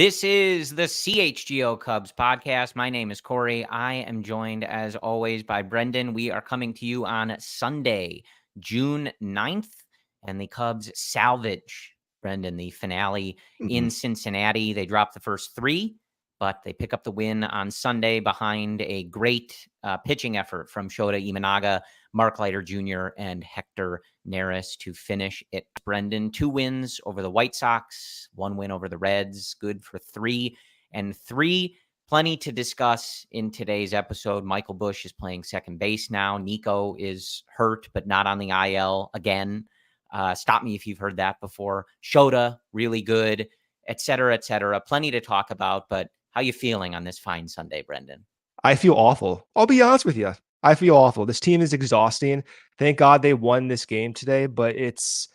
This is the CHGO Cubs podcast. My name is Corey. I am joined, as always, by Brendan. We are coming to you on Sunday, June 9th, and the Cubs salvage, Brendan, the finale in Cincinnati. They dropped the first three, but they pick up the win on Sunday behind a great pitching effort from Shota, Imanga, Mark Leiter Jr., and Hector Neris to finish it. Brendan, 2 wins over the White Sox, 1 win over the Reds, good for 3 and 3. Plenty to discuss in today's episode. Michael Busch is playing second base now. Nico is hurt, but not on the IL again. Stop me if you've heard that before. Shota, really good, et cetera, et cetera. Plenty to talk about, but how you feeling on this fine Sunday, Brendan? I feel awful. I'll be honest with you. I feel awful. This team is exhausting. Thank God they won this game today, but it's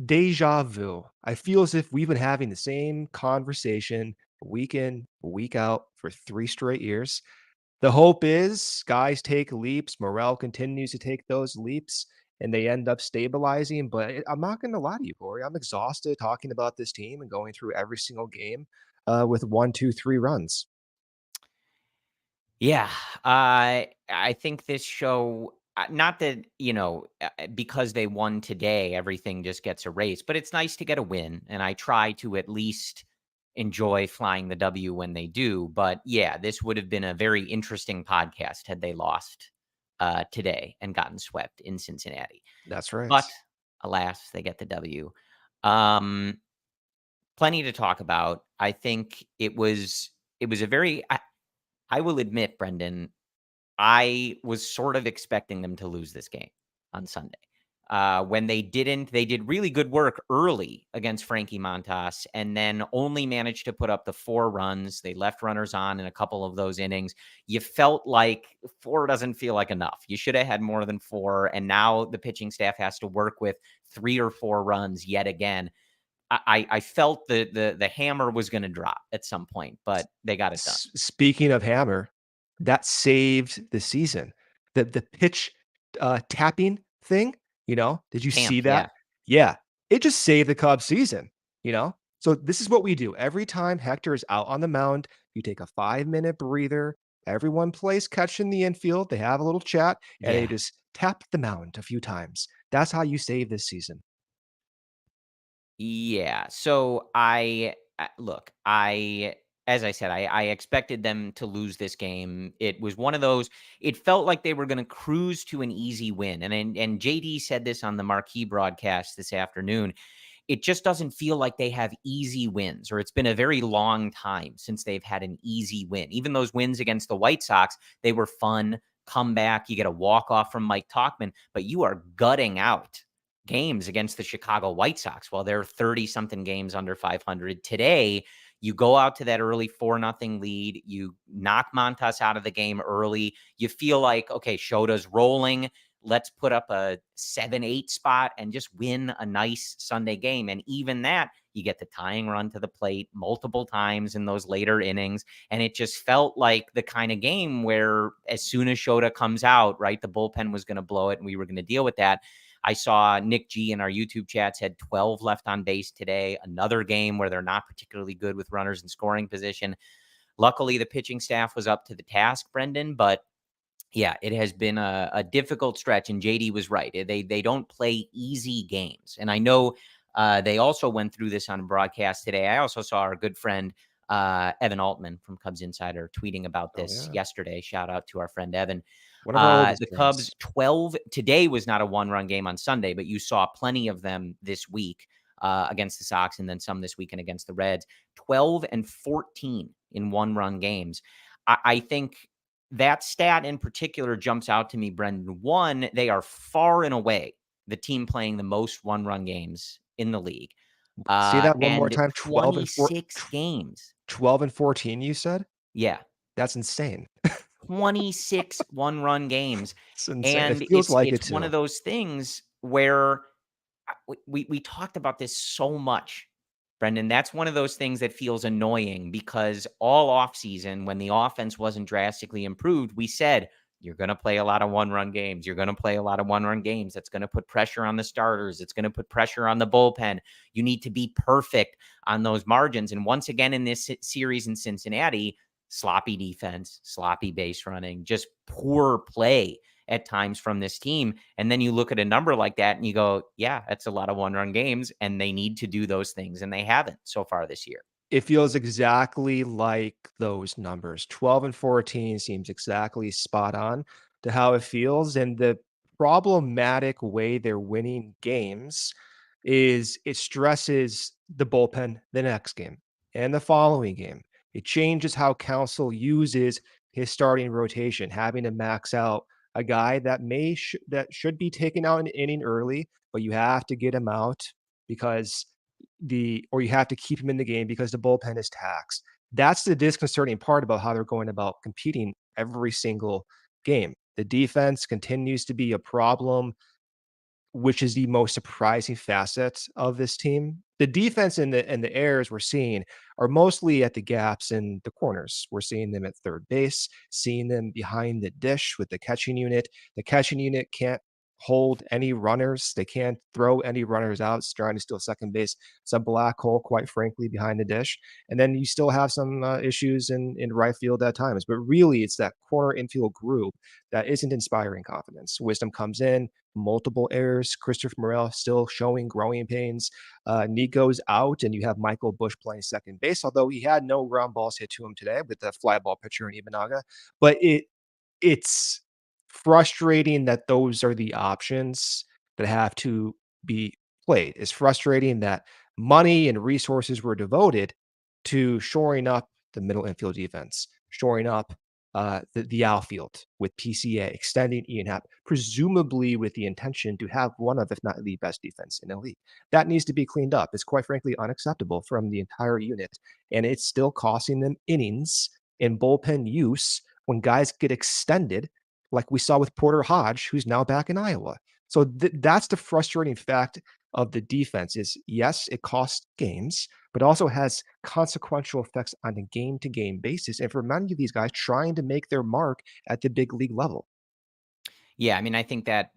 deja vu. I feel as if we've been having the same conversation week in, week out for 3 straight years. The hope is guys take leaps. Morel continues to take those leaps and they end up stabilizing. But I'm not going to lie to you, Corey. I'm exhausted talking about this team and going through every single game with 1, 2, 3 runs. Yeah, I think this show, not that, because they won today, everything just gets erased, but it's nice to get a win. And I try to at least enjoy flying the W when they do. But yeah, this would have been a very interesting podcast had they lost today and gotten swept in Cincinnati. That's right. But alas, they get the W. Plenty to talk about. I think it was a very, I will admit, Brendan, I was sort of expecting them to lose this game on Sunday. When they didn't, they did really good work early against Frankie Montas and then only managed to put up the 4 runs. They left runners on in a couple of those innings. You felt like 4 doesn't feel like enough. You should have had more than 4. And now the pitching staff has to work with 3 or 4 runs yet again. I felt the hammer was going to drop at some point, but they got it done. Speaking of hammer, that saved the season. The pitch tapping thing, did you see that? Yeah. It just saved the Cubs season, So this is what we do. Every time Hector is out on the mound, you take a 5-minute breather. Everyone plays catch in the infield. They have a little chat and they just tap the mound a few times. That's how you save this season. Yeah. So as I said, I expected them to lose this game. It was one of those, it felt like they were going to cruise to an easy win. And JD said this on the marquee broadcast this afternoon. It just doesn't feel like they have easy wins, or it's been a very long time since they've had an easy win. Even those wins against the White Sox, they were fun. Comeback, you get a walk-off from Mike Tauchman, but you are gutting out games against the Chicago White Sox while they're 30-something games under 500. Today, you go out to that early 4-0 lead. You knock Montas out of the game early. You feel like, okay, Shota's rolling. Let's put up a 7-8 spot and just win a nice Sunday game. And even that, you get the tying run to the plate multiple times in those later innings. And it just felt like the kind of game where as soon as Shota comes out, right, the bullpen was going to blow it and we were going to deal with that. I saw Nick G in our YouTube chats had 12 left on base today. Another game where they're not particularly good with runners in scoring position. Luckily, the pitching staff was up to the task, Brendan, but yeah, it has been a difficult stretch, and JD was right. They don't play easy games. And I know they also went through this on a broadcast today. I also saw our good friend Evan Altman from Cubs Insider tweeting about this yesterday. Shout out to our friend Evan. The Cubs 12 today was not a 1-run game on Sunday, but you saw plenty of them this week against the Sox and then some this weekend against the Reds. 12 and 14 in 1-run games. I think that stat in particular jumps out to me, Brendan. One, they are far and away the team playing the most 1-run games in the league. See that one more time. 26 games. 12 and 14, you said? Yeah. That's insane. 26 1-run games. It's insane. And it feels like it's one of those things where we talked about this so much, Brendan. That's one of those things that feels annoying because all offseason, when the offense wasn't drastically improved, we said, You're going to play a lot of one-run games. You're going to play a lot of one-run games. That's going to put pressure on the starters. It's going to put pressure on the bullpen. You need to be perfect on those margins. And once again, in this series in Cincinnati, sloppy defense, sloppy base running, just poor play at times from this team. And then you look at a number like that and you go, yeah, that's a lot of one-run games, and they need to do those things, and they haven't so far this year. It feels exactly like those numbers. 12 and 14 seems exactly spot on to how it feels. And the problematic way they're winning games is it stresses the bullpen the next game and the following game. It changes how Council uses his starting rotation, having to max out a guy that that should be taken out an inning early, but you have to get him out because or you have to keep him in the game because the bullpen is taxed. That's the disconcerting part about how they're going about competing every single game. The defense continues to be a problem, which is the most surprising facet of this team. The defense and the errors we're seeing are mostly at the gaps in the corners. We're seeing them at third base, seeing them behind the dish with the catching unit. The catching unit can't hold any runners. They can't throw any runners out, trying to steal second base. It's a black hole, quite frankly, behind the dish. And then you still have some issues in right field at times. But really, it's that corner infield group that isn't inspiring confidence. Wisdom comes in, multiple errors. Christopher Morel still showing growing pains. Nico's out, and you have Michael Busch playing second base, although he had no ground balls hit to him today with the fly ball pitcher in Imanga. But it's frustrating that those are the options that have to be played. It's frustrating that money and resources were devoted to shoring up the middle infield defense, shoring up the outfield with PCA, extending Ian Happ, presumably with the intention to have one of, if not the best defense in the league. That needs to be cleaned up. It's quite frankly unacceptable from the entire unit, and it's still costing them innings in bullpen use when guys get extended, like we saw with Porter Hodge, who's now back in Iowa. So that's the frustrating fact of the defense is, yes, it costs games, but also has consequential effects on a game-to-game basis. And for many of these guys trying to make their mark at the big league level. Yeah, I mean, I think that,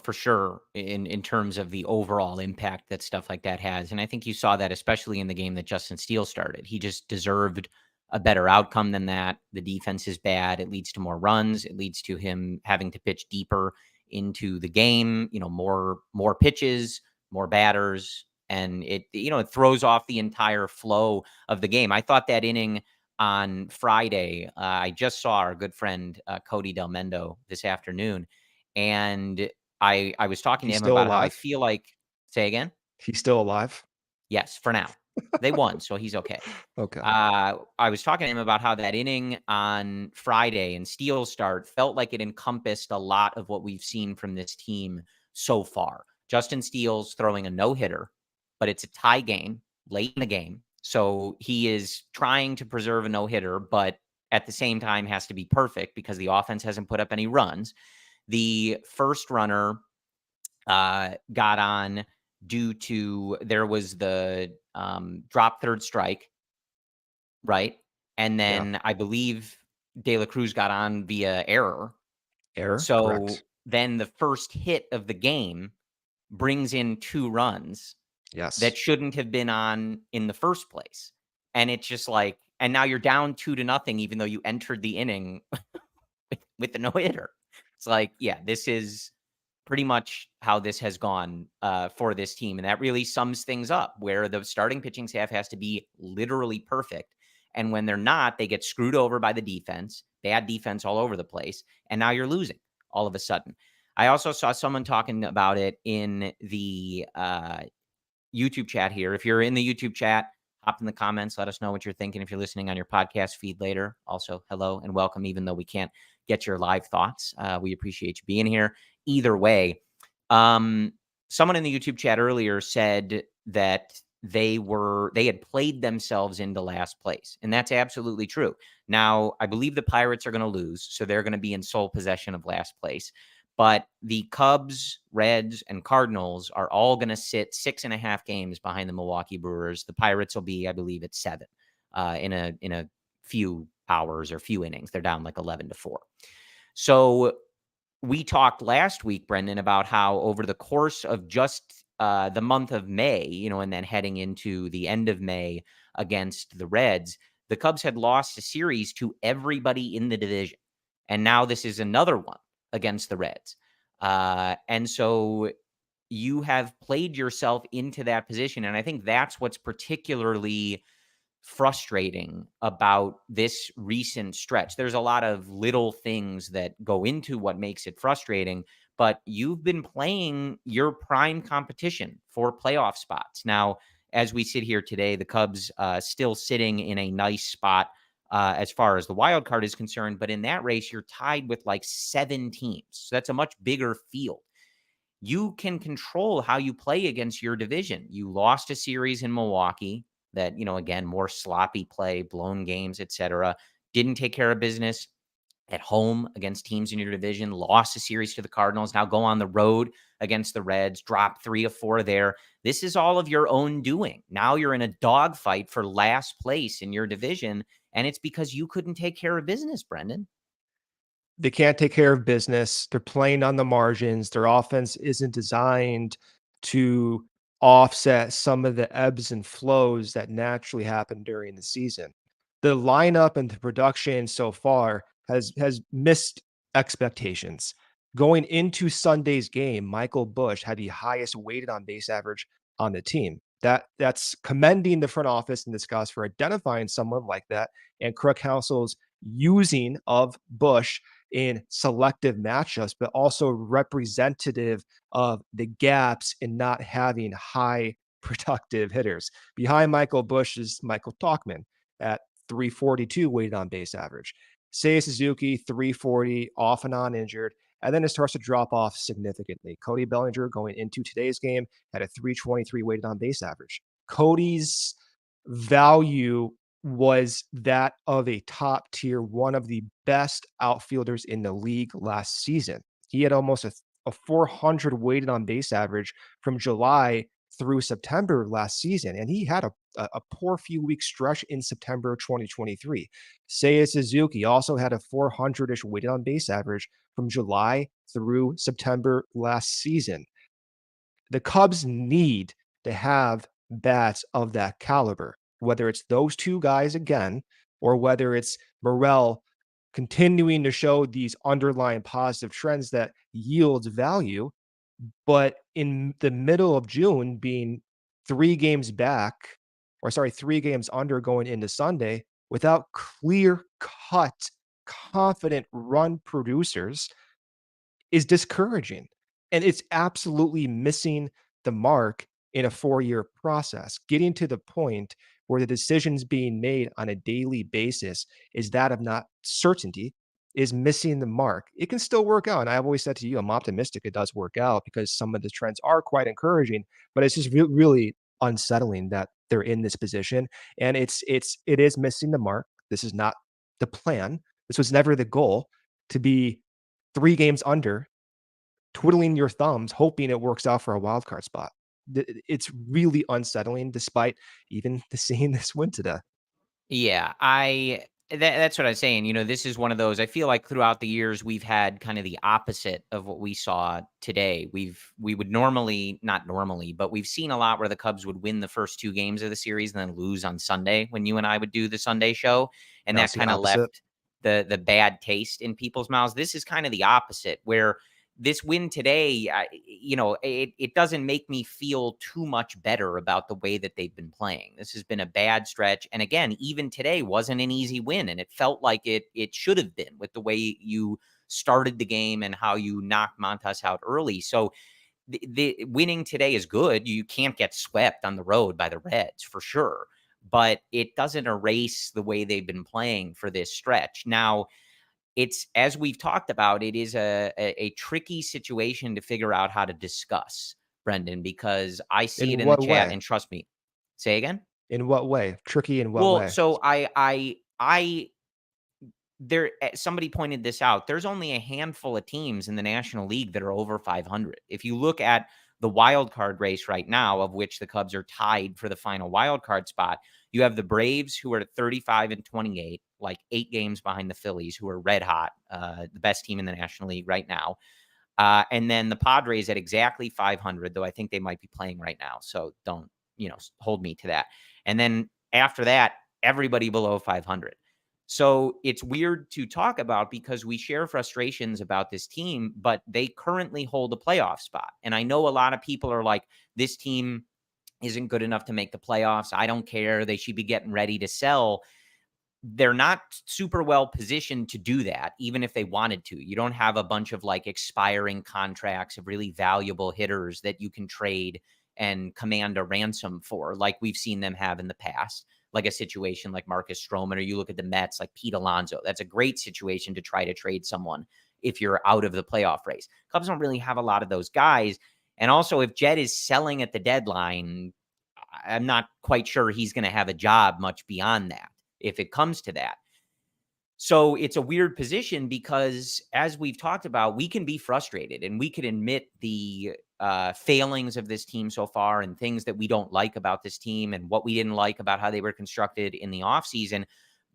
for sure in terms of the overall impact that stuff like that has. And I think you saw that especially in the game that Justin Steele started. He just deserved a better outcome than that. The defense is bad. It leads to more runs. It leads to him having to pitch deeper into the game, more pitches, more batters, and it throws off the entire flow of the game. I thought that inning on Friday, I just saw our good friend Cody Del Mendo this afternoon, and I was talking to He's him still about how I alive. feel like. Say again? He's still alive. Yes, for now. They won, so he's okay. Okay. I was talking to him about how that inning on Friday and Steele's start felt like it encompassed a lot of what we've seen from this team so far. Justin Steele's throwing a no-hitter, but it's a tie game late in the game. So he is trying to preserve a no-hitter, but at the same time has to be perfect because the offense hasn't put up any runs. The first runner got on due to there was the drop third strike, right? And Yeah. then I believe De La Cruz got on via error. Error. So Correct. then the first hit of the game brings in 2 runs that Yes. shouldn't have been on in the first place. And it's just like, and now you're down 2-0, even though you entered the inning with the no hitter. It's like, yeah, this is pretty much how this has gone for this team. And that really sums things up where the starting pitching staff has to be literally perfect. And when they're not, they get screwed over by the defense, bad defense all over the place. And now you're losing all of a sudden. I also saw someone talking about it in the YouTube chat here. If you're in the YouTube chat, hop in the comments. Let us know what you're thinking. If you're listening on your podcast feed later, also hello and welcome, even though we can't get your live thoughts. We appreciate you being here. Either way, someone in the YouTube chat earlier said that they had played themselves into last place. And that's absolutely true. Now, I believe the Pirates are going to lose, so they're going to be in sole possession of last place. But the Cubs, Reds, and Cardinals are all going to sit 6.5 games behind the Milwaukee Brewers. The Pirates will be, I believe, at 7 in a few hours or few innings. They're down like 11-4. So we talked last week, Brendan, about how over the course of just the month of May, and then heading into the end of May against the Reds, the Cubs had lost a series to everybody in the division. And now this is another one against the Reds. And so you have played yourself into that position. And I think that's what's particularly frustrating about this recent stretch. There's a lot of little things that go into what makes it frustrating, but you've been playing your prime competition for playoff spots. Now, as we sit here today, the Cubs still sitting in a nice spot as far as the wild card is concerned, but in that race, you're tied with like 7 teams. So that's a much bigger field. You can control how you play against your division. You lost a series in Milwaukee that, again, more sloppy play, blown games, etc. Didn't take care of business at home against teams in your division, lost a series to the Cardinals, now go on the road against the Reds, drop 3 of 4 there. This is all of your own doing. Now you're in a dogfight for last place in your division, and it's because you couldn't take care of business, Brendan. They can't take care of business. They're playing on the margins. Their offense isn't designed to offset some of the ebbs and flows that naturally happen during the season. The lineup and the production so far has missed expectations. Going into Sunday's game, Michael Busch had the highest weighted on base average on the team. That's commending the front office and discuss for identifying someone like that, and Crook Council's using of Busch in selective matchups, but also representative of the gaps in not having high productive hitters. Behind Michael Busch is Michael Talkman at 342 weighted on base average. Seiya Suzuki, 340, off and on injured. And then it starts to drop off significantly. Cody Bellinger going into today's game had a 323 weighted on base average. Cody's value was that of a top tier, one of the best outfielders in the league last season. He had almost a 400 weighted on base average from July through September last season, and he had a poor few week stretch in September 2023. Seiya Suzuki also had a 400-ish weighted on base average from July through September last season. The Cubs need to have bats of that caliber, whether it's those two guys again, or whether it's Morel continuing to show these underlying positive trends that yields value. But in the middle of June, being 3 games back, or sorry, 3 games under going into Sunday, without clear cut, confident run producers, is discouraging. And it's absolutely missing the mark in a 4-year process. Getting to the point where the decisions being made on a daily basis is that of not certainty, is missing the mark. It can still work out. And I've always said to you, I'm optimistic it does work out because some of the trends are quite encouraging, but it's just really unsettling that they're in this position. And it is missing the mark. This is not the plan. This was never the goal to be 3 games under, twiddling your thumbs, hoping it works out for a wild card spot. It's really unsettling, despite even seeing this win today. Yeah, that's what I was saying. This is one of those. I feel like throughout the years we've had kind of the opposite of what we saw today. We would normally, not normally, but we've seen a lot where the Cubs would win the first 2 games of the series and then lose on Sunday when you and I would do the Sunday show, and Now that it's the kind of opposite. left the bad taste in people's mouths. This is kind of the opposite, where this win today, it doesn't make me feel too much better about the way that they've been playing. This has been a bad stretch. And again, even today wasn't an easy win. And it felt like it should have been with the way you started the game and how you knocked Montas out early. So the winning today is good. You can't get swept on the road by the Reds for sure, but it doesn't erase the way they've been playing for this stretch. Now, it's, as we've talked about, it is a tricky situation to figure out how to discuss, Brendan, because I see it In in the what chat, way? and trust me. Say again? In what way? Tricky in what Well, way? so I there somebody pointed this out. There's only a handful of teams in the National League that are over 500. If you look at the wild card race right now, of which the Cubs are tied for the final wild card spot, you have the Braves, who are at 35 and 28, like 8 games behind the Phillies, who are red hot, the best team in the National League right now. And then the Padres at exactly 500, though I think they might be playing right now. So don't, hold me to that. And then after that, everybody below 500. So it's weird to talk about because we share frustrations about this team, but they currently hold a playoff spot. And I know a lot of people are like, this team isn't good enough to make the playoffs. I don't care. They should be getting ready to sell. They're not super well positioned to do that, even if they wanted to. You don't have a bunch of like expiring contracts of really valuable hitters that you can trade and command a ransom for, like we've seen them have in the past, like a situation like Marcus Stroman, or you look at the Mets like Pete Alonso. That's a great situation to try to trade someone if you're out of the playoff race. Cubs don't really have a lot of those guys. And also, if Jed is selling at the deadline, I'm not quite sure he's going to have a job much beyond that if it comes to that. So it's a weird position because, as we've talked about, we can be frustrated and we could admit the failings of this team so far and things that we don't like about this team and what we didn't like about how they were constructed in the offseason.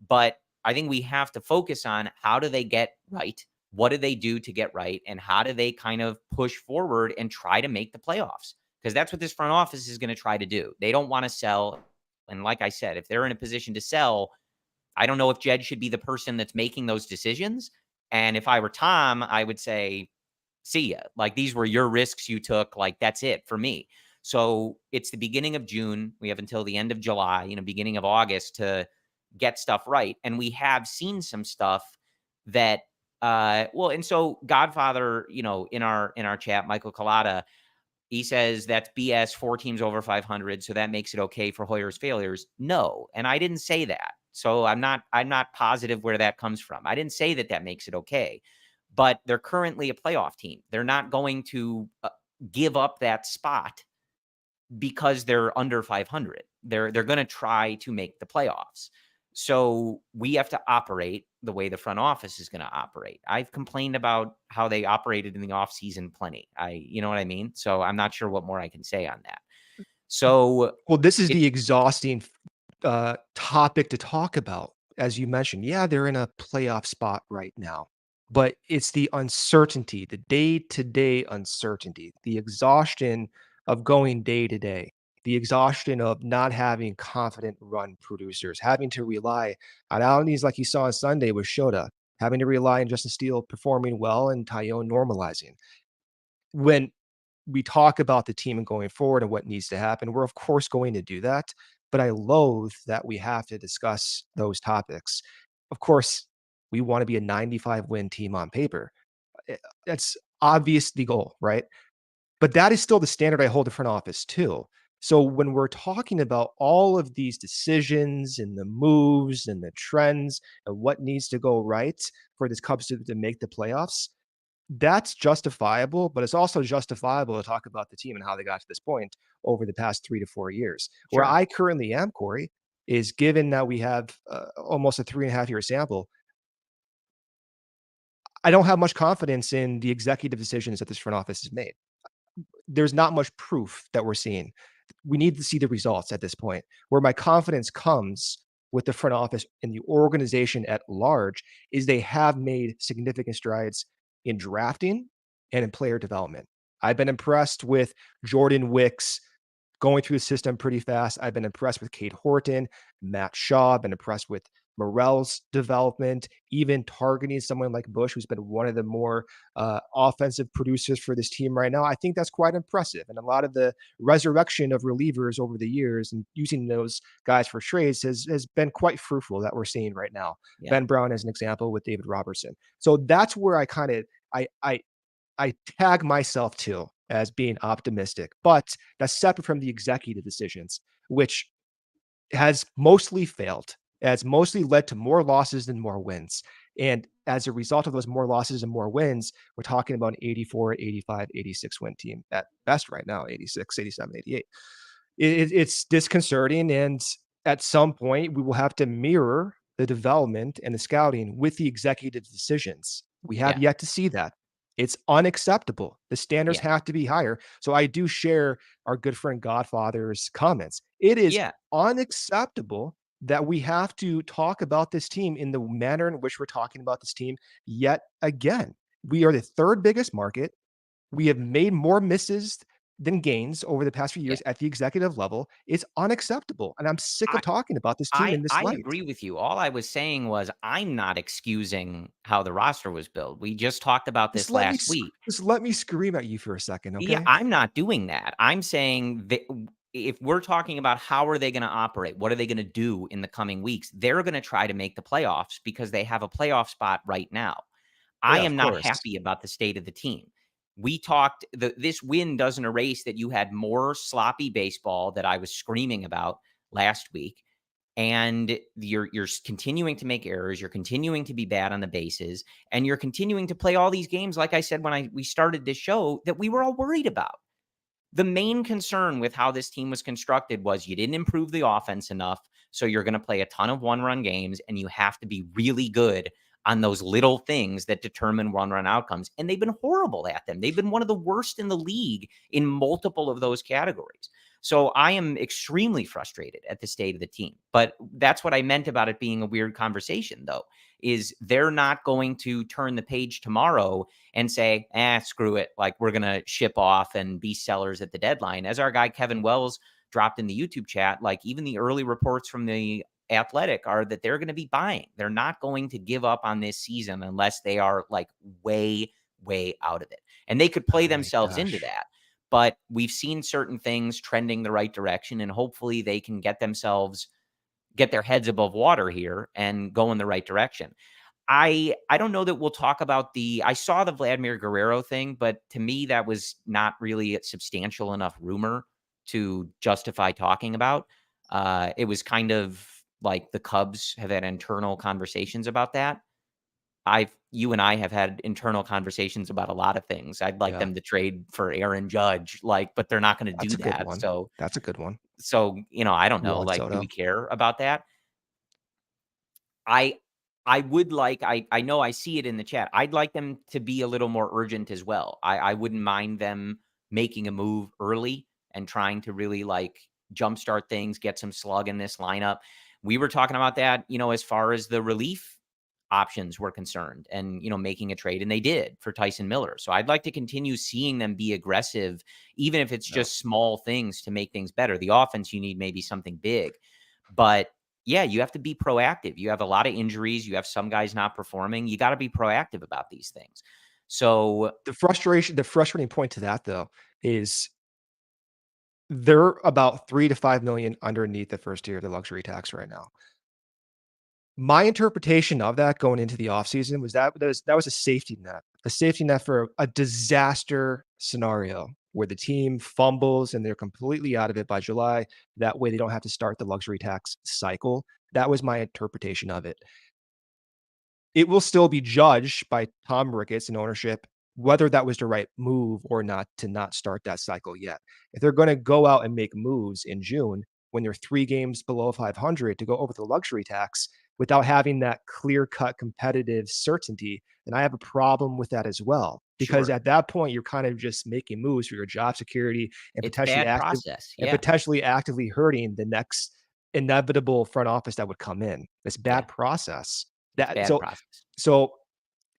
But I think we have to focus on how do they get right? What do they do to get right? And how do they kind of push forward and try to make the playoffs? Because that's what this front office is going to try to do. They don't want to sell. And like I said, if they're in a position to sell, I don't know if Jed should be the person that's making those decisions. And if I were Tom, I would say, see ya. Like, these were your risks you took. Like, that's it for me. So it's the beginning of June. We have until the end of July, beginning of August to get stuff right. And we have seen some stuff that, and so Godfather, in our chat, Michael Collada, he says that's BS, 4 teams over 500, so that makes it okay for Hoyer's failures. No, and I didn't say that. So I'm not positive where that comes from. I didn't say that makes it okay. But they're currently a playoff team. They're not going to give up that spot because they're under 500. They're going to try to make the playoffs. So we have to operate the way the front office is going to operate. I've complained about how they operated in the offseason plenty. You know what I mean? So I'm not sure what more I can say on that. So Well, this is the exhausting topic to talk about. As you mentioned, yeah, they're in a playoff spot right now, but it's the uncertainty, the day-to-day uncertainty, the exhaustion of going day to day, the exhaustion of not having confident run producers, having to rely on outings like you saw on Sunday with Shota, having to rely on Justin Steele performing well and Tyone normalizing. When we talk about the team and going forward and what needs to happen, we're of course going to do that. But I loathe that we have to discuss those topics. Of course, we want to be a 95 win team on paper. That's obvious the goal, right? But that is still the standard I hold the front office too. So when we're talking about all of these decisions and the moves and the trends and what needs to go right for this Cubs to make the playoffs, that's justifiable, but it's also justifiable to talk about the team and how they got to this point over the past 3 to 4 years. Where sure. I currently am, Corey, is given that we have almost a 3.5 year sample, I don't have much confidence in the executive decisions that this front office has made. There's not much proof that we're seeing. We need to see the results at this point. Where my confidence comes with the front office and the organization at large is they have made significant strides in drafting and in player development. I've been impressed with Jordan Wicks going through the system pretty fast. I've been impressed with Cade Horton, Matt Shaw. I've been impressed with Morel's development, even targeting someone like Busch, who's been one of the more offensive producers for this team right now. I think that's quite impressive. And a lot of the resurrection of relievers over the years and using those guys for trades has been quite fruitful that we're seeing right now. Yeah. Ben Brown as an example with David Robertson. So that's where I kind of I tag myself too as being optimistic, but that's separate from the executive decisions, which has mostly failed, has mostly led to more losses than more wins. And as a result of those more losses and more wins, we're talking about an 84, 85, 86 win team at best right now, 86, 87, 88. It's disconcerting. And at some point, we will have to mirror the development and the scouting with the executive decisions. We have Yeah. yet to see that. It's unacceptable. The standards Yeah. have to be higher. So I do share our good friend Godfather's comments. It is Yeah. unacceptable that we have to talk about this team in the manner in which we're talking about this team yet again. We are the third biggest market. We have made more misses than gains over the past few Yeah. years at the executive level. It's unacceptable, and I'm sick of talking about this team in this I light. agree with you. All I was saying was I'm not excusing how the roster was built. We just talked about Just this let me last sc week. just let me scream at you for a second, Yeah, okay? I'm not doing that. I'm saying that if we're talking about how are they going to operate, what are they going to do in the coming weeks, they're going to try to make the playoffs because they have a playoff spot right now. I Yeah, of am not course. happy about the state of the team. We talked this win doesn't erase that you had more sloppy baseball that I was screaming about last week, and you're continuing to make errors, you're continuing to be bad on the bases, and you're continuing to play all these games like I said when we started this show that we were all worried about. The main concern with how this team was constructed was you didn't improve the offense enough. So you're going to play a ton of one-run games, and you have to be really good on those little things that determine one-run outcomes. And they've been horrible at them. They've been one of the worst in the league in multiple of those categories. So I am extremely frustrated at the state of the team. But that's what I meant about it being a weird conversation, though, is they're not going to turn the page tomorrow and say, screw it. Like, we're going to ship off and be sellers at the deadline. As our guy Kevin Wells dropped in the YouTube chat, like, even the early reports from the Athletic are that they're going to be buying. They're not going to give up on this season unless they are like way, way out of it. And they could play Oh my themselves into gosh. that. But we've seen certain things trending the right direction, and hopefully they can get their heads above water here and go in the right direction. I don't know that we'll talk about I saw the Vladimir Guerrero thing, but to me that was not really a substantial enough rumor to justify talking about. It was kind of like the Cubs have had internal conversations about that. You and I have had internal conversations about a lot of things. I'd like Yeah, them to trade for Aaron Judge, like, but they're not going to that's do a good that. one. That's a good one. So, I don't You know. want Like, do Soto? we care about that? I I would like I know I see it in the chat. I'd like them to be a little more urgent as well. I wouldn't mind them making a move early and trying to really like jumpstart things, get some slug in this lineup. We were talking about that, as far as the relief options were concerned and, making a trade, and they did for Tyson Miller. So I'd like to continue seeing them be aggressive, even if it's Yeah. just small things to make things better. The offense, you need maybe something big, but yeah, you have to be proactive. You have a lot of injuries. You have some guys not performing. You got to be proactive about these things. So The frustrating point to that though is they're about 3 to 5 million underneath the first tier of the luxury tax right now. My interpretation of that going into the offseason was that was a safety net for a disaster scenario where the team fumbles and they're completely out of it by July. That way they don't have to start the luxury tax cycle. That was my interpretation of it. It will still be judged by Tom Ricketts and ownership whether that was the right move or not to not start that cycle yet. If they're going to go out and make moves in June when they're 3 games below 500 to go over the luxury tax without having that clear-cut competitive certainty, then I have a problem with that as well. Because sure, at that point, you're kind of just making moves for your job security and it's bad process. Yeah. potentially actively hurting the next inevitable front office that would come in. It's Yeah. bad process. It's That bad so process. so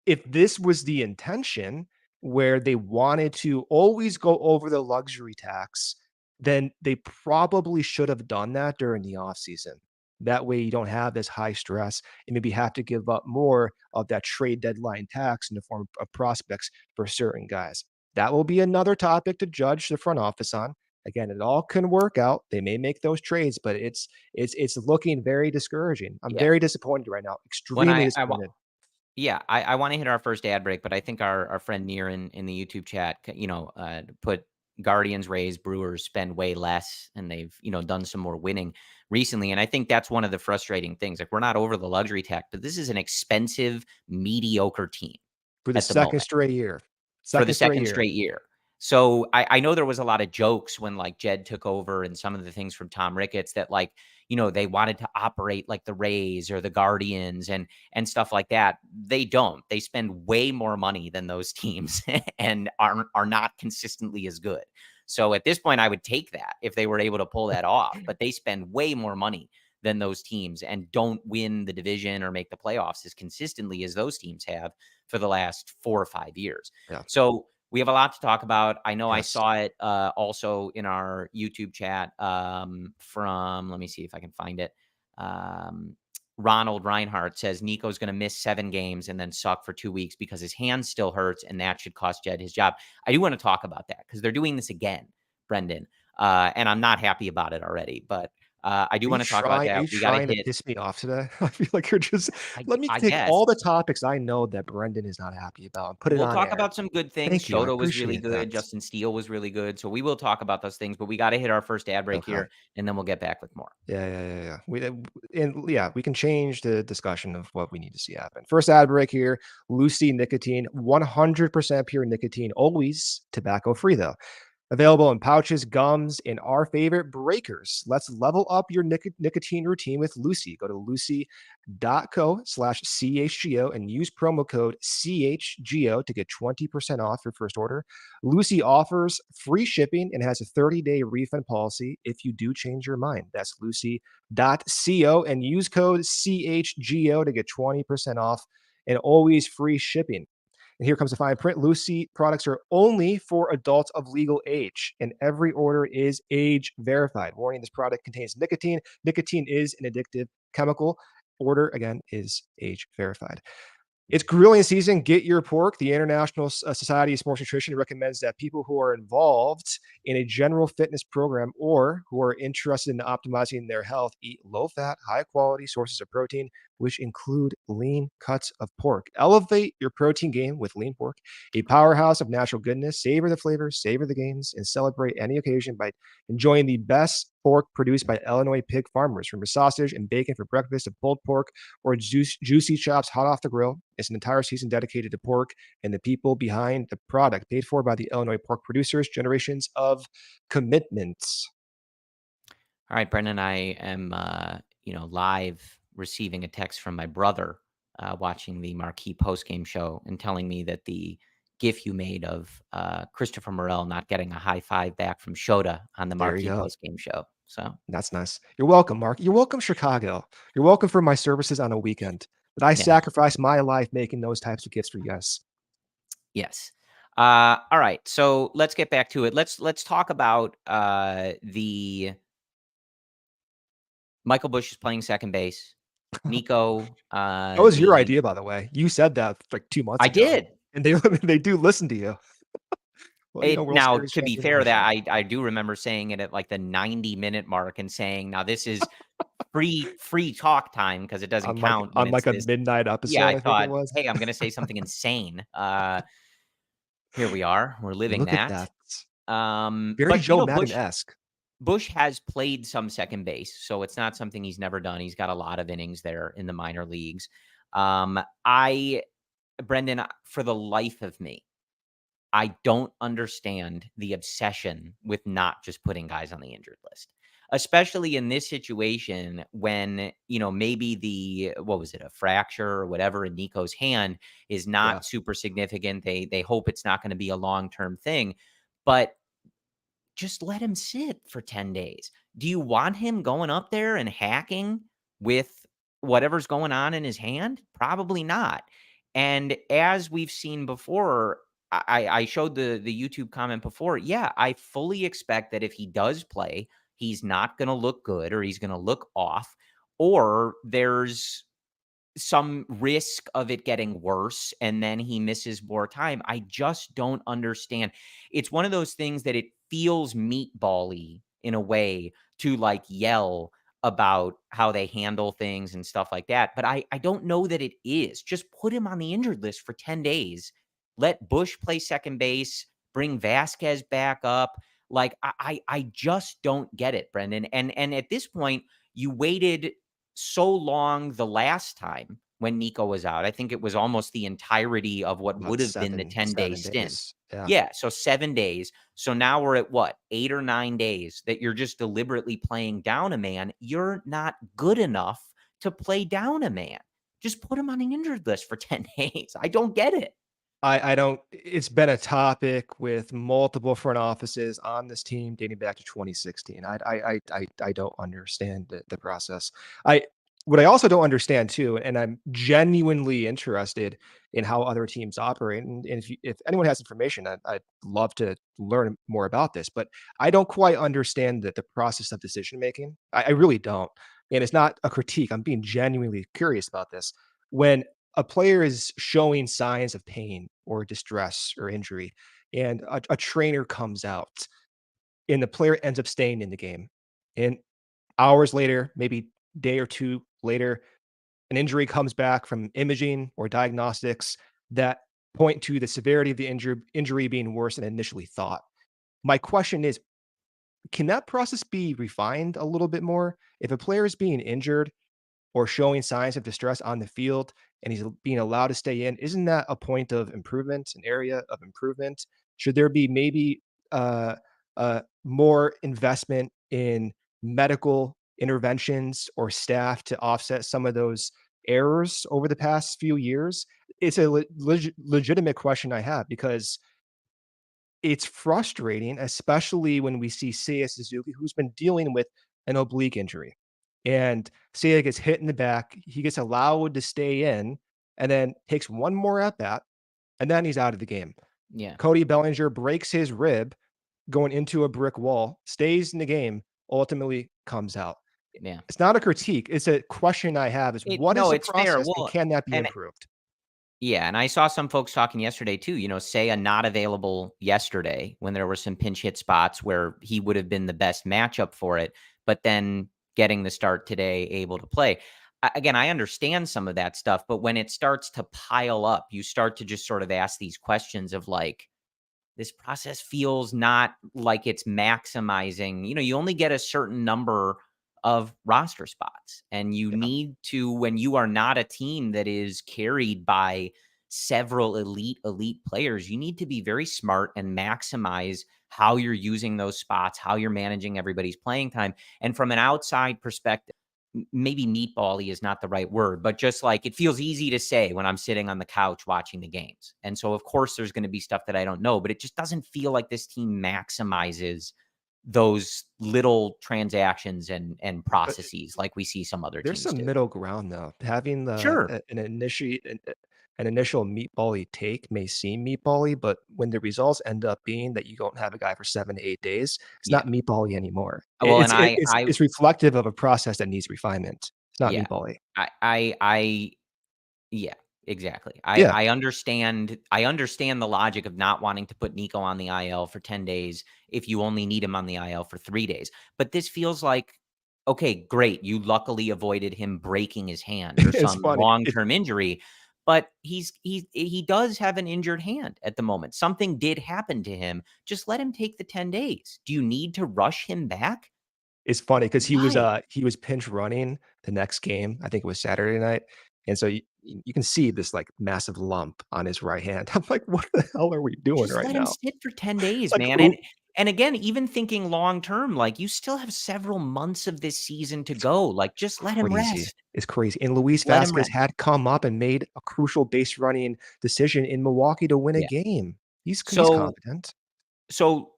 if this was the intention where they wanted to always go over the luxury tax, then they probably should have done that during the offseason. That way you don't have this high stress and maybe have to give up more of that trade deadline tax in the form of prospects for certain guys. That will be another topic to judge the front office on. Again, it all can work out. They may make those trades, but it's looking very discouraging. I'm Yeah. very disappointed right now. When Extremely disappointed. Yeah, I want to hit our first ad break, but I think our friend Near in the YouTube chat, put Guardians, Rays, Brewers spend way less, and they've done some more winning recently, and I think that's one of the frustrating things. Like, we're not over the luxury tax, but this is an expensive, mediocre team For the at the second moment straight year. for the Second straight second year. straight year. So I know there was a lot of jokes when like Jed took over and some of the things from Tom Ricketts that like, they wanted to operate like the Rays or the Guardians and stuff like that. They don't. They spend way more money than those teams and are not consistently as good. So at this point, I would take that if they were able to pull that off, but they spend way more money than those teams and don't win the division or make the playoffs as consistently as those teams have for the last 4 or 5 years. Yeah. So we have a lot to talk about. I know I Yes. saw it also in our YouTube chat from, let me see if I can find it. Ronald Reinhardt says Nico's going to miss 7 games and then suck for 2 weeks because his hand still hurts, and that should cost Jed his job. I do want to talk about that because they're doing this again, Brendan, and I'm not happy about it already. But I do want to talk about Are that. you We got to trying to hit. piss me off today? I feel like you're just let me I take guess all the topics I know that Brendan is not happy about and put it we'll on talk air. about some good things. Thank you. I Shota was really appreciate that. good. Justin Steele was really good. So we will talk about those things. But we got to hit our first ad break Okay. here, and then we'll get back with more. Yeah. We can change the discussion of what we need to see happen. First ad break here. Lucy nicotine, 100% pure nicotine, always tobacco free though. Available in pouches, gums, and our favorite breakers. Let's level up your nicotine routine with Lucy. Go to lucy.co/CHGO and use promo code CHGO to get 20% off your first order. Lucy offers free shipping and has a 30-day refund policy if you do change your mind. That's lucy.co and use code CHGO to get 20% off and always free shipping. And here comes the fine print. Lucy products are only for adults of legal age, and every order is age verified. Warning, this product contains nicotine. Nicotine is an addictive chemical. Order, again, is age verified. It's grilling season. Get your pork. The International Society of Sports Nutrition recommends that people who are involved in a general fitness program or who are interested in optimizing their health eat low-fat, high-quality sources of protein, which include lean cuts of pork. Elevate your protein game with lean pork, a powerhouse of natural goodness. Savor the flavors, savor the gains, and celebrate any occasion by enjoying the best pork produced by Illinois pig farmers. From sausage and bacon for breakfast to pulled pork or juicy chops hot off the grill. It's an entire season dedicated to pork and the people behind the product, paid for by the Illinois pork producers. Generations of commitments. All right, Brendan, I am, live receiving a text from my brother watching the Marquee postgame show and telling me that the GIF you made of Christopher Morel not getting a high five back from Shota on the There you Marquee go. postgame show. So That's nice. You're welcome, Mark. You're welcome, Chicago. You're welcome for my services on a weekend. But I yeah, sacrificed my life making those types of gifts for you guys. yes. All right, so let's get back to it. Let's talk about the Michael Busch is playing second base. Nico, That was your the idea, by the way. You said that like 2 months I ago, did. and they they do listen to you. Well, It World now, Series to be champion fair, that Busch. I do remember saying it at like the 90-minute mark and saying, now this is free talk time because it doesn't count when On it's like a this. midnight Yeah, episode, I I think it thought, was. hey, I'm gonna say something insane. Here we are. We're living Look at that. that. Very But Joe Madden-esque. Bush has played some second base, so it's not something he's never done. He's got a lot of innings there in the minor leagues. I Brendan, for the life of me, I don't understand the obsession with not just putting guys on the injured list, especially in this situation when, maybe what was it, a fracture or whatever in Nico's hand is Yeah. not super significant. They hope it's not going to be a long-term thing, but just let him sit for 10 days. Do you want him going up there and hacking with whatever's going on in his hand? Probably not. And as we've seen before, I showed the YouTube comment before. Yeah, I fully expect that if he does play, he's not going to look good or he's going to look off, or there's some risk of it getting worse and then he misses more time. I just don't understand. It's one of those things that it feels meatball-y in a way to like yell about how they handle things and stuff like that. But I don't know that it is. Just put him on the injured list for 10 days. Let Bush play second base, bring Vasquez back up. Like I just don't get it, Brendan. And at this point, you waited so long the last time when Nico was out. I think it was almost the entirety of what About would have been the 10-day 7 stint. days. Yeah. Yeah, so 7 days. So now we're at what? 8 or 9 days that you're just deliberately playing down a man. You're not good enough to play down a man. Just put him on the injured list for 10 days. I don't get it. I don't it's been a topic with multiple front offices on this team dating back to 2016. I don't understand the process. I what I also don't understand too, and I'm genuinely interested in how other teams operate. And if anyone has information, I'd love to learn more about this. But I don't quite understand the process of decision making. I really don't. And it's not a critique. I'm being genuinely curious about this. When a player is showing signs of pain or distress or injury, and a trainer comes out, and the player ends up staying in the game. And hours later, maybe day or two later, an injury comes back from imaging or diagnostics that point to the severity of the injury being worse than initially thought. My question is, can that process be refined a little bit more? If a player is being injured or showing signs of distress on the field and he's being allowed to stay in, isn't that a point of improvement, an area of improvement? Should there be maybe uh, more investment in medical interventions or staff to offset some of those errors over the past few years? It's a legitimate question I have because it's frustrating, especially when we see Seiya Suzuki, who's been dealing with an oblique injury. And Seiya gets hit in the back. He gets allowed to stay in and then takes one more at bat, and then he's out of the game. Yeah. Cody Bellinger breaks his rib going into a brick wall, stays in the game, ultimately comes out. Yeah. It's not a critique. It's a question I have is what is No, the it's fair. process and Well, can that be and improved? yeah, and I saw some folks talking yesterday too, Seiya not available yesterday when there were some pinch hit spots where he would have been the best matchup for it, but then getting the start today, able to play. Again, I understand some of that stuff, but when it starts to pile up, you start to just sort of ask these questions of like, this process feels not like it's maximizing. You only get a certain number of roster spots, and you Yeah. need to, when you are not a team that is carried by several elite players, you need to be very smart and maximize how you're using those spots, how you're managing everybody's playing time. And from an outside perspective, maybe meatball-y is not the right word, but just like it feels easy to say when I'm sitting on the couch watching the games. And so, of course, there's going to be stuff that I don't know, but it just doesn't feel like this team maximizes those little transactions and But processes like we see some other there's teams some do. middle ground though. Having Sure. an initial meatball-y take may seem meatball-y, but when the results end up being that you don't have a guy for 7 to 8 days, it's Yeah. not meatball-y anymore. Well, and It's reflective of a process that needs refinement. It's not yeah, meatball-y. I Yeah, exactly. I Yeah, I understand I understand the logic of not wanting to put Nico on the IL for 10 days if you only need him on the IL for 3 days. But this feels like, okay, great. You luckily avoided him breaking his hand or it's some funny. long-term injury, but he does have an injured hand at the moment. Something did happen to him. Just let him take the 10 days. Do you need to rush him back? It's funny because Why? he was pinch running the next game. I think it was Saturday night, and so you can see this, like, massive lump on his right hand. I'm like, "What the hell are we doing Just right let him now?" sit for 10 days, Like, man, and again, even thinking long term, like, you still have several months of this season to it's go, like, just let him crazy. rest. It's crazy, and Luis Let him Vasquez rest. had come up and made a crucial base running decision in Milwaukee to win a Yeah. game. He's So competent.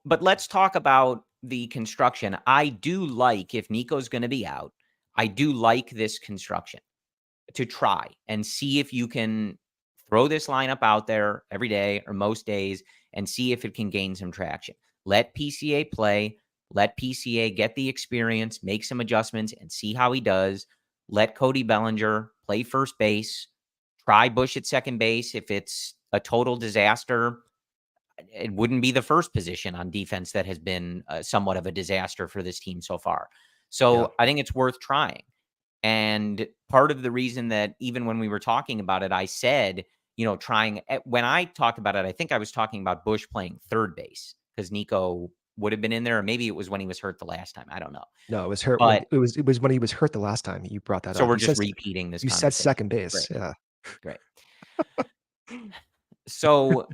but let's talk about the construction. I do like if Nico's gonna be out, I do like this construction to try and see if you can throw this lineup out there every day or most days and see if it can gain some traction. Let PCA play, let PCA get the experience, make some adjustments, and see how he does. Let Cody Bellinger play first base, try Bush at second base. If it's a total disaster, it wouldn't be the first position on defense that has been somewhat of a disaster for this team so far. Yeah. So I think it's worth trying. And part of the reason that even when we were talking about it, I said, trying when I talked about it, I think I was talking about Bush playing third base because Nico would have been in there. Or maybe it was when he was hurt the last time. I don't know. No, it was hurt when But it was when he was hurt the last time you brought that so up. we're just repeating this You said conversation. second base, Great. yeah. Great. So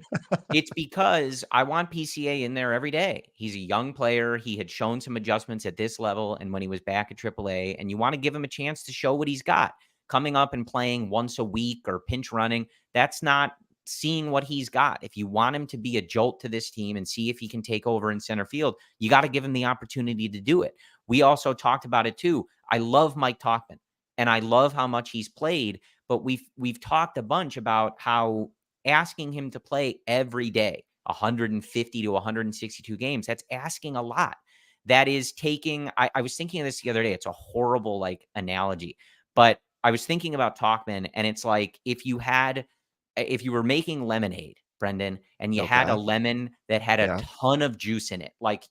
it's because I want PCA in there every day. He's a young player. He had shown some adjustments at this level and when he was back at AAA, and you want to give him a chance to show what he's got. Coming up and playing once a week or pinch running, that's not seeing what he's got. If you want him to be a jolt to this team and see if he can take over in center field, you got to give him the opportunity to do it. We also talked about it too. I love Mike Tauchman and I love how much he's played, but we've talked a bunch about how asking him to play every day, 150 to 162 games, that's asking a lot. That is taking, I was thinking of this the other day. It's a horrible like analogy, but I was thinking about Tauchman, and it's like if you were making lemonade, Brendan, and you had a Okay. lemon that had a Yeah. ton of juice in it, like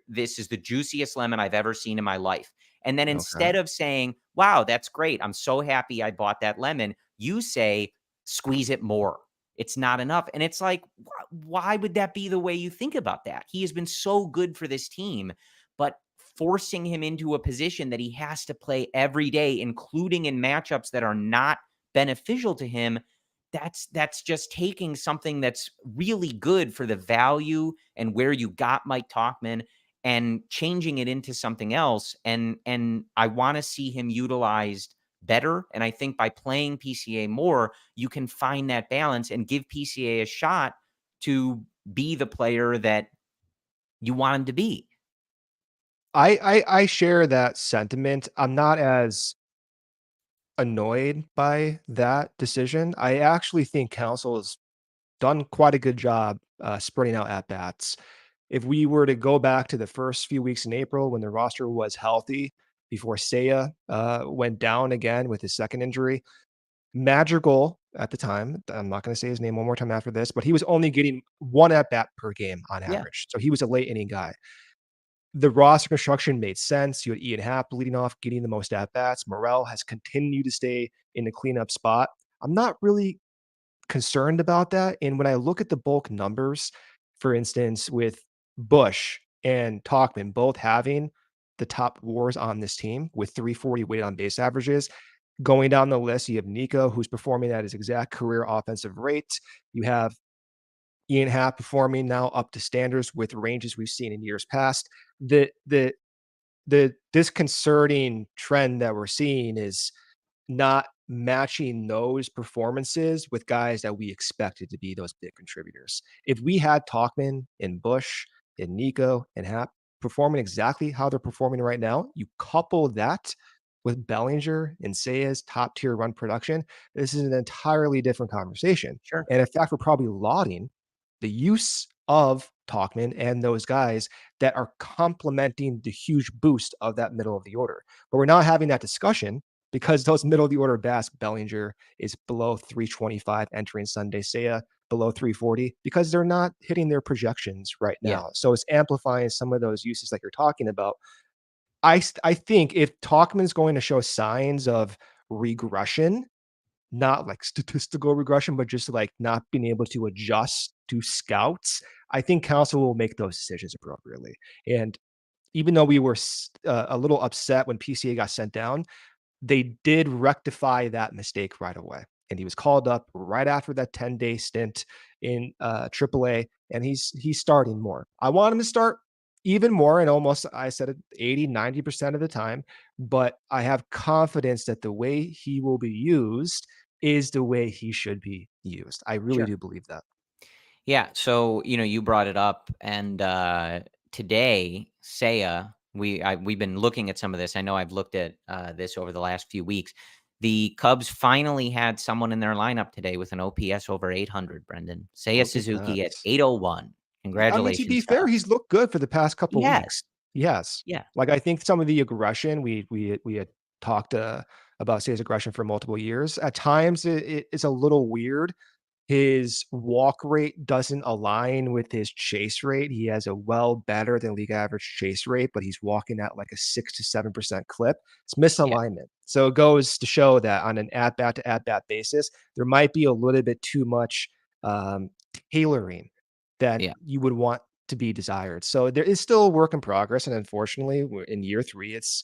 this is the juiciest lemon I've ever seen in my life. And then Okay. instead of saying, wow, that's great, I'm so happy I bought that lemon, you say, squeeze it more. It's not enough. And it's like, why would that be the way you think about that? He has been so good for this team, but forcing him into a position that he has to play every day, including in matchups that are not beneficial to him, that's just taking something that's really good for the value and where you got Mike Tauchman and changing it into something else. And I want to see him utilized better. And I think by playing PCA more, you can find that balance and give PCA a shot to be the player that you want him to be. I share that sentiment. I'm not as annoyed by that decision. I actually think Council has done quite a good job spreading out at bats. If we were to go back to the first few weeks in April when the roster was healthy before Seiya went down again with his second injury, Madrigal at the time, I'm not going to say his name one more time after this, but he was only getting one at bat per game on Yeah, average. So he was a late inning guy. The roster construction made sense. You had Ian Happ leading off, getting the most at bats. Morel has continued to stay in the cleanup spot. I'm not really concerned about that. And when I look at the bulk numbers, for instance, with Bush and Talkman both having the top wars on this team with 340 weighted on base averages, going down the list, you have Nico, who's performing at his exact career offensive rate. You have Ian Happ performing now up to standards with ranges we've seen in years past. The disconcerting trend that we're seeing is not matching those performances with guys that we expected to be those big contributors. If we had Talkman and Bush and Nico and Hap performing exactly how they're performing right now, you couple that with Bellinger and Seiya's top tier run production, this is an entirely different conversation. sure. And in fact, we're probably lauding the use of Talkman and those guys that are complementing the huge boost of that middle of the order. But we're not having that discussion because those middle of the order bats, Bellinger is below 325 entering Sunday, Seiya below 340 because they're not hitting their projections right Yeah, now. So it's amplifying some of those uses that you're talking about. I think if Talkman's going to show signs of regression, not like statistical regression, but just like not being able to adjust to scouts, I think Council will make those decisions appropriately. And even though we were a little upset when PCA got sent down, they did rectify that mistake right away. And he was called up right after that 10-day stint in AAA, and he's starting more. I want him to start even more, and almost I said it 80, 90% of the time, but I have confidence that the way he will be used is the way he should be used. I really sure. do believe that. Yeah. So, you brought it up, and today, Seiya, we've been looking at some of this. I know I've looked at this over the last few weeks. The Cubs finally had someone in their lineup today with an OPS over 800, Brendan. Seiya Look at that. Suzuki at 801. I mean, to be Congratulations to fair, us. he's looked good for the past couple of Yes. weeks. Yes. Yeah. Like, I think some of the aggression we had talked, about Say's aggression for multiple years. At times, it's a little weird. His walk rate doesn't align with his chase rate. He has a well better than league average chase rate, but he's walking at like a 6 to 7% clip. It's Yeah. misalignment. So it goes to show that on an at bat to at bat basis, there might be a little bit too much um, tailoring that Yeah. you would want to be desired. So there is still a work in progress, and unfortunately, in year 3, it's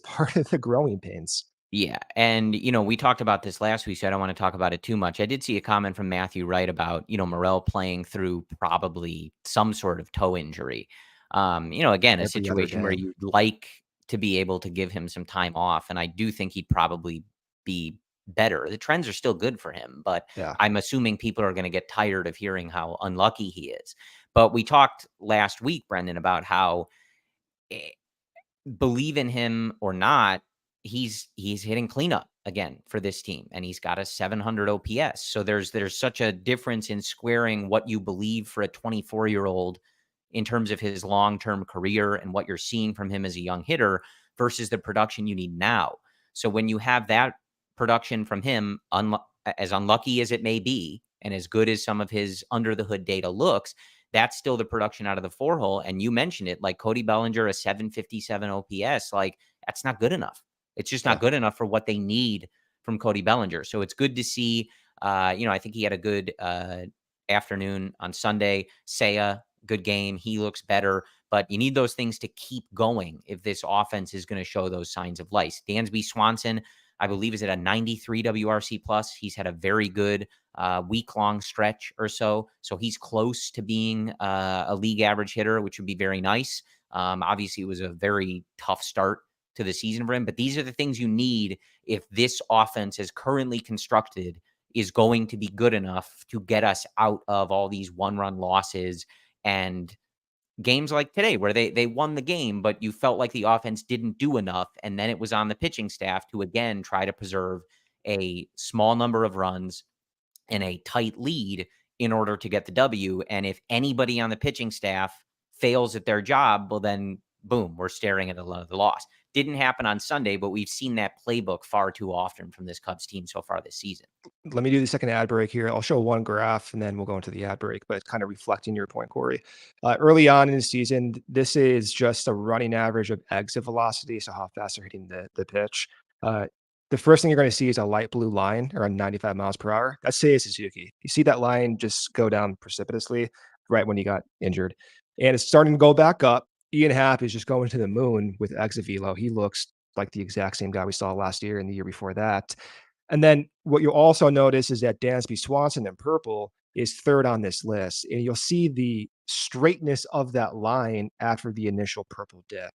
part of the growing pains. Yeah, and, we talked about this last week, so I don't wanna talk about it too much. I did see a comment from Matthew Wright about, Morel playing through probably some sort of toe injury. Again, a Every other situation where day. you'd like to be able to give him some time off, and I do think he'd probably be better. The trends are still good for him, but Yeah. I'm assuming people are going to get tired of hearing how unlucky he is. But we talked last week, Brendan, about how, eh, believe in him or not, he's hitting cleanup again for this team, and he's got a 700 OPS. So there's such a difference in squaring what you believe for a 24-year-old in terms of his long-term career and what you're seeing from him as a young hitter versus the production you need now. So when you have that production from him, as unlucky as it may be, and as good as some of his under the hood data looks, that's still the production out of the four hole. And you mentioned it, like Cody Bellinger, a 757 OPS, like that's not good enough. It's just not Yeah. good enough for what they need from Cody Bellinger. So it's good to see. I think he had a good afternoon on Sunday. Seiya, good game. He looks better, but you need those things to keep going if this offense is going to show those signs of life. Dansby Swanson, I believe, is at a 93 WRC plus. He's had a very good week-long stretch or so. So he's close to being a league average hitter, which would be very nice. Obviously, it was a very tough start to the season for him, but these are the things you need if this offense is currently constructed is going to be good enough to get us out of all these one-run losses and games like today where they won the game, but you felt like the offense didn't do enough. And then it was on the pitching staff to, again, try to preserve a small number of runs in a tight lead in order to get the W. And if anybody on the pitching staff fails at their job, well, then boom, we're staring at another loss. Didn't happen on Sunday, but we've seen that playbook far too often from this Cubs team so far this season. Let me do the second ad break here. I'll show one graph and then we'll go into the ad break, but kind of reflecting your point, Corey. Early on in the season, this is just a running average of exit velocity, so how fast they're hitting the pitch. Uh, the first thing you're going to see is a light blue line around 95 miles per hour. That's Seiya Suzuki. You see that line just go down precipitously right when he got injured. And it's starting to go back up. Ian Happ is just going to the moon with exit velo. He looks like the exact same guy we saw last year and the year before that. And then what you'll also notice is that Dansby Swanson in purple is third on this list. And you'll see the straightness of that line after the initial purple dip.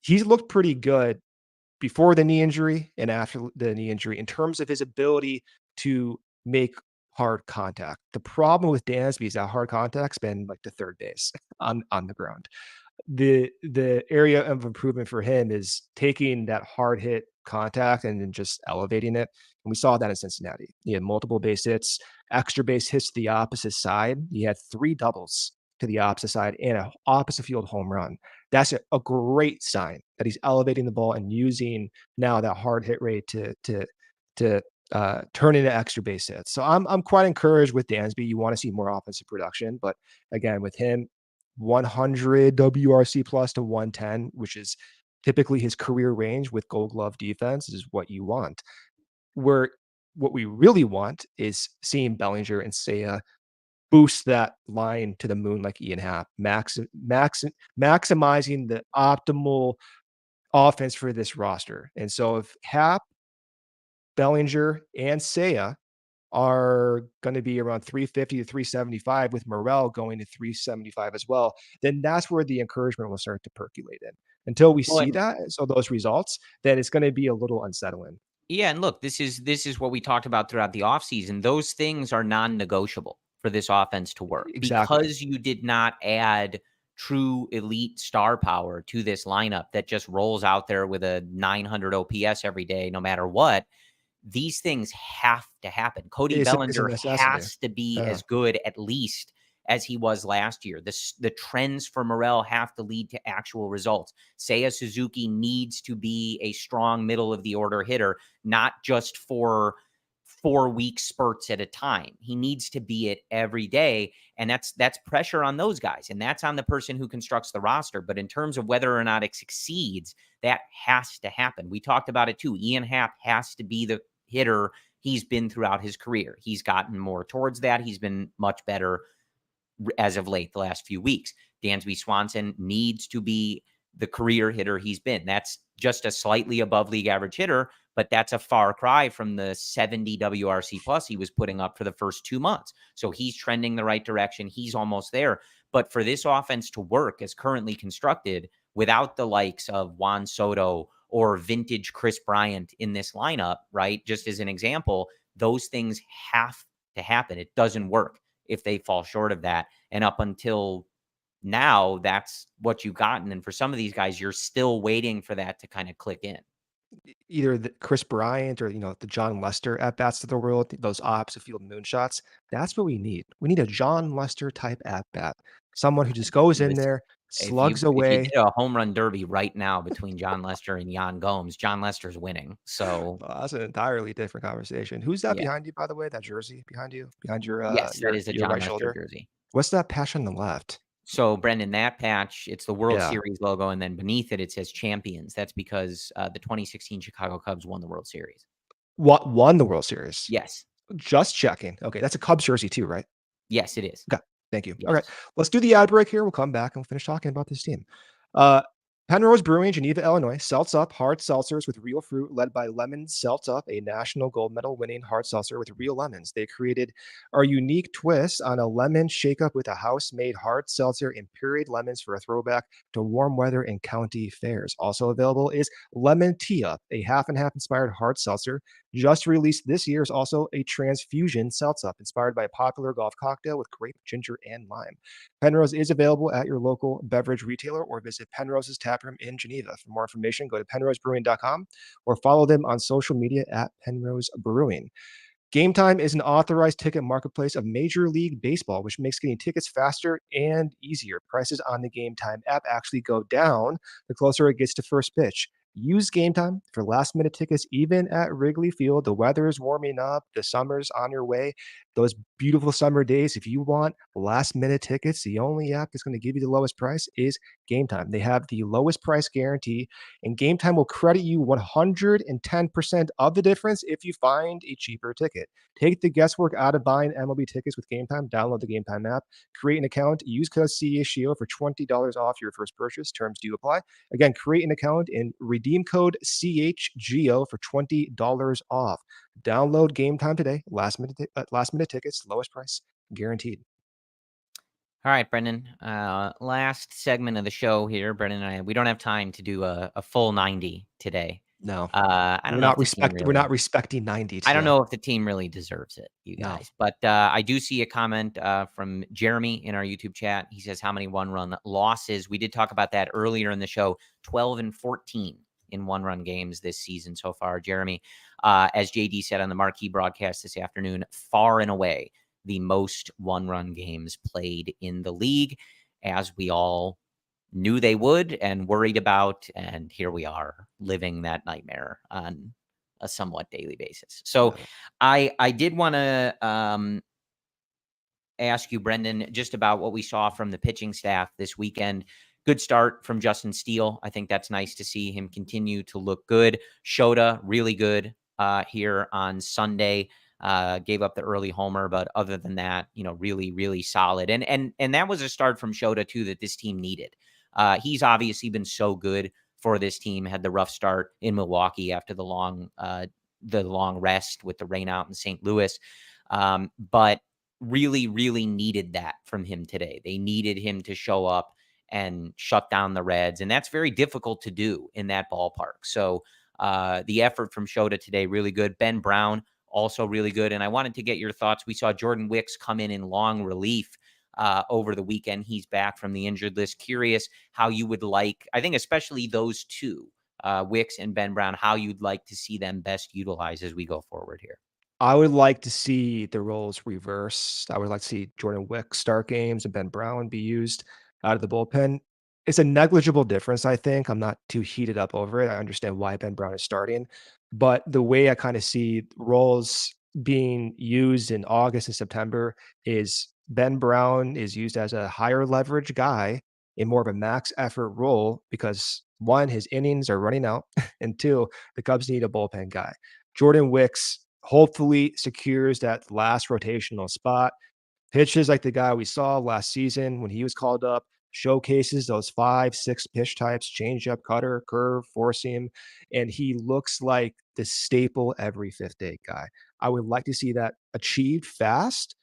He's looked pretty good before the knee injury and after the knee injury in terms of his ability to make hard contact. The problem with Dansby is that hard contact's been like the third base on the ground. The area of improvement for him is taking that hard hit contact and then just elevating it. And we saw that in Cincinnati. He had multiple base hits, extra base hits to the opposite side. He had 3 doubles to the opposite side and an opposite field home run. That's a great sign that he's elevating the ball and using now that hard hit rate to turn into extra base hits. So I'm quite encouraged with Dansby. You want to see more offensive production, but again, with him, 100 WRC plus to 110, which is typically his career range with Gold Glove defense, is what you want. Where what we really want is seeing Bellinger and Seiya boost that line to the moon like Ian Happ, maximizing the optimal offense for this roster. And so if Happ, Bellinger, and Seiya are going to be around 350 to 375 with Morel going to 375 as well, then that's where the encouragement will start to percolate in. Until we Well, see that, so those results, then it's going to be a little unsettling. yeah, and look, this is what we talked about throughout the offseason. Those things are non-negotiable for this offense to work Exactly. because you did not add true elite star power to this lineup that just rolls out there with a 900 OPS every day, no matter what. These things have to happen. Cody It's a Bellinger necessity. has to be Uh, as good at least as he was last year. The trends for Morel have to lead to actual results. Seiya Suzuki needs to be a strong middle of the order hitter, not just for 4 week spurts at a time. He needs to be it every day. And that's pressure on those guys. And that's on the person who constructs the roster. But in terms of whether or not it succeeds, that has to happen. We talked about it too. Ian Happ has to be the hitter he's been throughout his career. He's gotten more towards that. He's been much better as of late, the last few weeks. Dansby Swanson needs to be the career hitter he's been. That's just a slightly above league average hitter, but that's a far cry from the 70 WRC plus he was putting up for the first 2 months. So he's trending the right direction. He's almost there. But for this offense to work as currently constructed without the likes of Juan Soto or vintage Chris Bryant in this lineup, right? Just as an example, those things have to happen. It doesn't work if they fall short of that. And up until now, that's what you've gotten. And for some of these guys, you're still waiting for that to kind of click in. Either the Chris Bryant or, the John Lester at bats of the world, those opposite field moonshots. That's what we need. We need a John Lester type at bat, someone who just goes in there, slugs If you away. did a home run derby right now between John Lester and Yan Gomes, John Lester's winning. So That's an entirely different conversation. Who's that yeah. behind you, by the way? That jersey behind you, behind your Yes, that is a your John right Lester shoulder. jersey. What's that patch on the left? So, Brendan, that patch, it's the World Yeah. Series logo, and then beneath it, it says champions. That's because the 2016 Chicago Cubs won the World Series. What won the World Series? Yes. Just checking. Okay, that's a Cubs jersey too, right? Yes, it is. Okay, thank you. All right, Yes. let's do the ad break here. We'll come back and we'll finish talking about this team. Uh, Penrose Brewing, Geneva, Illinois, seltz up hard seltzers with real fruit, led by Lemon Seltz Up, a national gold medal winning hard seltzer with real lemons. They created our unique twist on a lemon shake up with a house made hard seltzer and pureed lemons for a throwback to warm weather and county fairs. Also available is Lemon Tea Up, a half and half inspired hard seltzer. Just released this year is also a transfusion seltz up inspired by a popular golf cocktail with grape, ginger, and lime. Penrose is available at your local beverage retailer or visit Penrose's taproom in Geneva. For more information, go to penrosebrewing.com or follow them on social media at Penrose Brewing. Game Time is an authorized ticket marketplace of Major League Baseball, which makes getting tickets faster and easier. Prices on the Game Time app actually go down the closer it gets to first pitch. Use Game Time for last minute tickets, even at Wrigley Field. The weather is warming up, the summer's on your way. Those beautiful summer days, if you want last minute tickets, the only app that's going to give you the lowest price is Game Time. They have the lowest price guarantee, and Game Time will credit you 110% of the difference if you find a cheaper ticket. Take the guesswork out of buying MLB tickets with Game Time. Download the Game Time app, create an account, use code CHGO for $20 off your first purchase. Terms do apply. Again, create an account and redeem code CHGO for $20 off. Download Game Time today. Last minute tickets, lowest price guaranteed. All right, Brendan. Last segment of the show here, Brendan and I. We don't have time to do a full 90 today. No, I don't we're know not if the team we're really. not respecting 90 I don't today. know if the team really deserves it, you No. guys. But I do see a comment from Jeremy in our YouTube chat. He says, how many one-run losses? We did talk about that earlier in the show. 12 and 14 in one-run games this season so far, Jeremy. As JD said on the marquee broadcast this afternoon, far and away the most one-run games played in the league, as we all knew they would and worried about. And here we are living that nightmare on a somewhat daily basis. So I did want to ask you, Brendan, just about what we saw from the pitching staff this weekend. Good start from Justin Steele. I think that's nice to see him continue to look good. Shota, really good here on Sunday. Gave up the early homer, but other than that, really, really solid. And that was a start from Shota too that this team needed. He's obviously been so good for this team. Had the rough start in Milwaukee after the long rest with the rain out in St. Louis, but really, really needed that from him today. They needed him to show up and shut down the Reds, and that's very difficult to do in that ballpark. So the effort from Shota today, really good. Ben Brown, also really good. And I wanted to get your thoughts. We saw Jordan Wicks come in long relief over the weekend. He's back from the injured list. Curious how you would like, I think especially those two, Wicks and Ben Brown, how you'd like to see them best utilized as we go forward here. I would like to see the roles reversed. I would like to see Jordan Wicks start games and Ben Brown be used out of the bullpen. It's a negligible difference, I think. I'm not too heated up over it. I understand why Ben Brown is starting, but the way I kind of see roles being used in August and September is Ben Brown is used as a higher leverage guy in more of a max effort role because one, his innings are running out, and two, the Cubs need a bullpen guy. Jordan Wicks hopefully secures that last rotational spot, pitches like the guy we saw last season when he was called up, showcases those 5-6 pitch types, changeup, cutter, curve, four seam, and he looks like the staple every fifth day guy. I would like to see that achieved fast.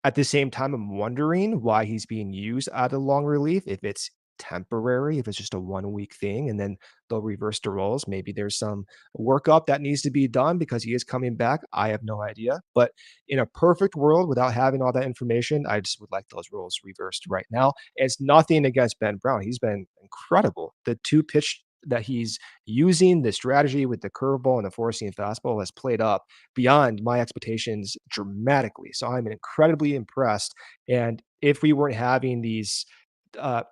At the same time, I'm wondering why he's being used out of long relief. If it's temporary, if it's just a 1 week thing, and then they'll reverse the roles. Maybe there's some workup that needs to be done because he is coming back. I have no idea. But in a perfect world, without having all that information, I just would like those roles reversed right now. It's nothing against Ben Brown. He's been incredible. The two pitch that he's using, the strategy with the curveball and the four seam fastball has played up beyond my expectations dramatically. So I'm incredibly impressed. And if we weren't having these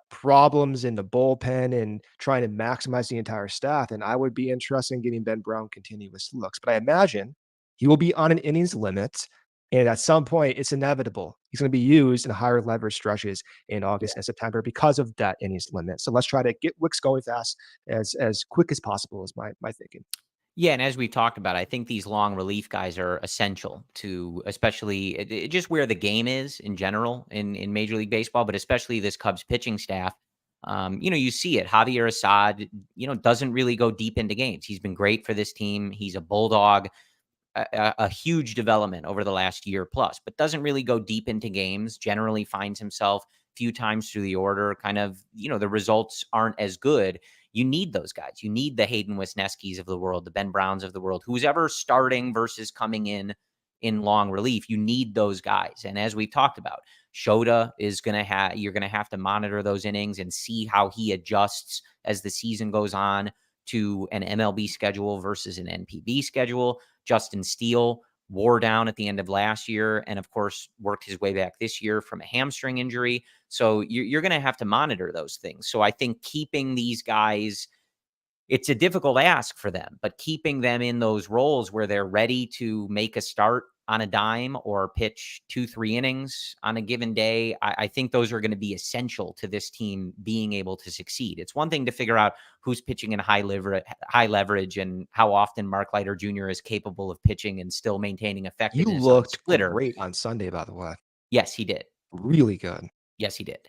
problems in the bullpen and trying to maximize the entire staff, and I would be interested in giving Ben Brown continuous looks. But I imagine he will be on an innings limit, and at some point, it's inevitable. He's going to be used in higher leverage stretches in Yeah. August and September because of that innings limit. So let's try to get Wicks going fast as quick as possible. Is my thinking. Yeah, and as we talked about, I think these long relief guys are essential to, especially just where the game is in general in Major League Baseball, but especially this Cubs pitching staff. You see it. Javier Assad, doesn't really go deep into games. He's been great for this team. He's a bulldog, a huge development over the last year plus, but doesn't really go deep into games. Generally finds himself a few times through the order. Kind of, the results aren't as good. You need those guys. You need the Hayden Wisniewskis of the world, the Ben Browns of the world, who's ever starting versus coming in long relief. You need those guys. And as we've talked about, Shota is going to you're going to have to monitor those innings and see how he adjusts as the season goes on to an MLB schedule versus an NPB schedule. Justin Steele wore down at the end of last year and, of course, worked his way back this year from a hamstring injury. So you're going to have to monitor those things. So I think keeping these guys, it's a difficult ask for them, but keeping them in those roles where they're ready to make a start on a dime or pitch 2-3 innings on a given day, I think those are going to be essential to this team being able to succeed. It's one thing to figure out who's pitching in high leverage and how often Mark Leiter Jr. is capable of pitching and still maintaining You effectiveness on the looked splitter. great on Sunday, by the way. Yes, he did. Really good. Yes, he did.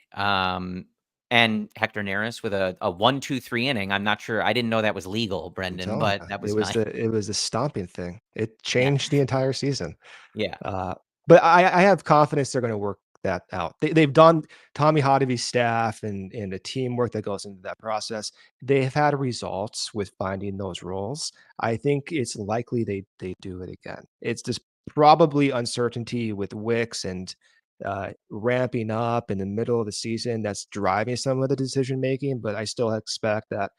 And Hector Neris with a 1-2-3 inning. I'm not sure. I didn't know that was legal, I'm Brendan, telling but you, that it was was nice. the stomping thing. It Yeah. changed the entire season. Yeah. But I have confidence they're going to work that out. They've done Tommy Hotovy's staff and the teamwork that goes into that process. They've had results with finding those roles. I think it's likely they do it again. It's just probably uncertainty with Wicks and ramping up in the middle of the season that's driving some of the decision making. But I still expect that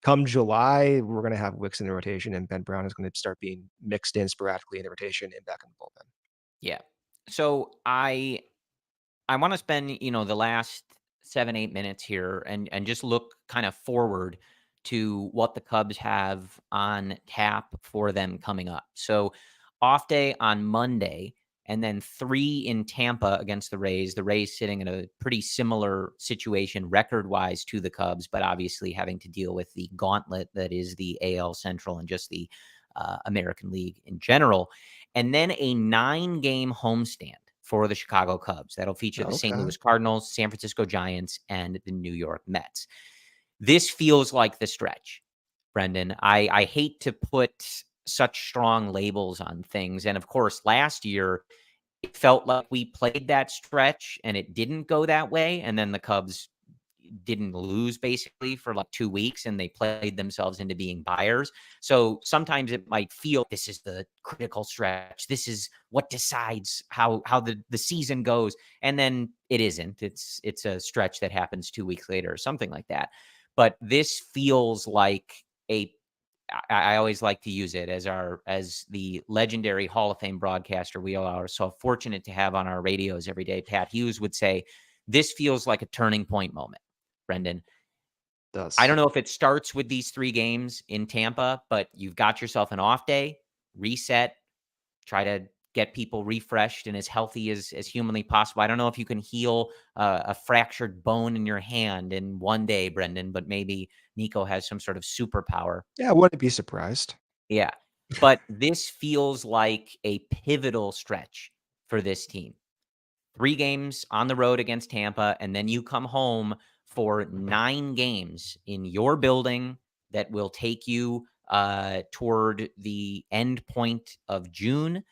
come July, we're going to have Wicks in the rotation, and Ben Brown is going to start being mixed in sporadically in the rotation and back in the bullpen. Yeah. So I want to spend, the last 7-8 minutes here and just look kind of forward to what the Cubs have on tap for them coming up. So off day on Monday, and then 3 in Tampa against the Rays. The Rays sitting in a pretty similar situation record-wise to the Cubs, but obviously having to deal with the gauntlet that is the AL Central and just the American League in general. And then a 9-game homestand for the Chicago Cubs. That'll feature the St. Okay. Louis Cardinals, San Francisco Giants, and the New York Mets. This feels like the stretch, Brendan. I hate to put such strong labels on things. And of course, last year, it felt like we played that stretch and it didn't go that way. And then the Cubs didn't lose basically for like 2 weeks and they played themselves into being buyers. So sometimes it might feel this is the critical stretch. This is what decides how the season goes. And then it isn't. It's a stretch that happens 2 weeks later or something like that. But this feels like I always like to use it as the legendary Hall of Fame broadcaster we all are so fortunate to have on our radios every day. Pat Hughes would say, this feels like a turning point moment, Brendan. I don't Does. know if it starts with these 3 games in Tampa, but you've got yourself an off day, reset, try to get people refreshed and as healthy as humanly possible. I don't know if you can heal a fractured bone in your hand in one day, Brendan, but maybe Nico has some sort of superpower. Yeah, I wouldn't be surprised. Yeah. But this feels like a pivotal stretch for this team. 3 games on the road against Tampa, and then you come home for 9 games in your building that will take you toward the end point of June.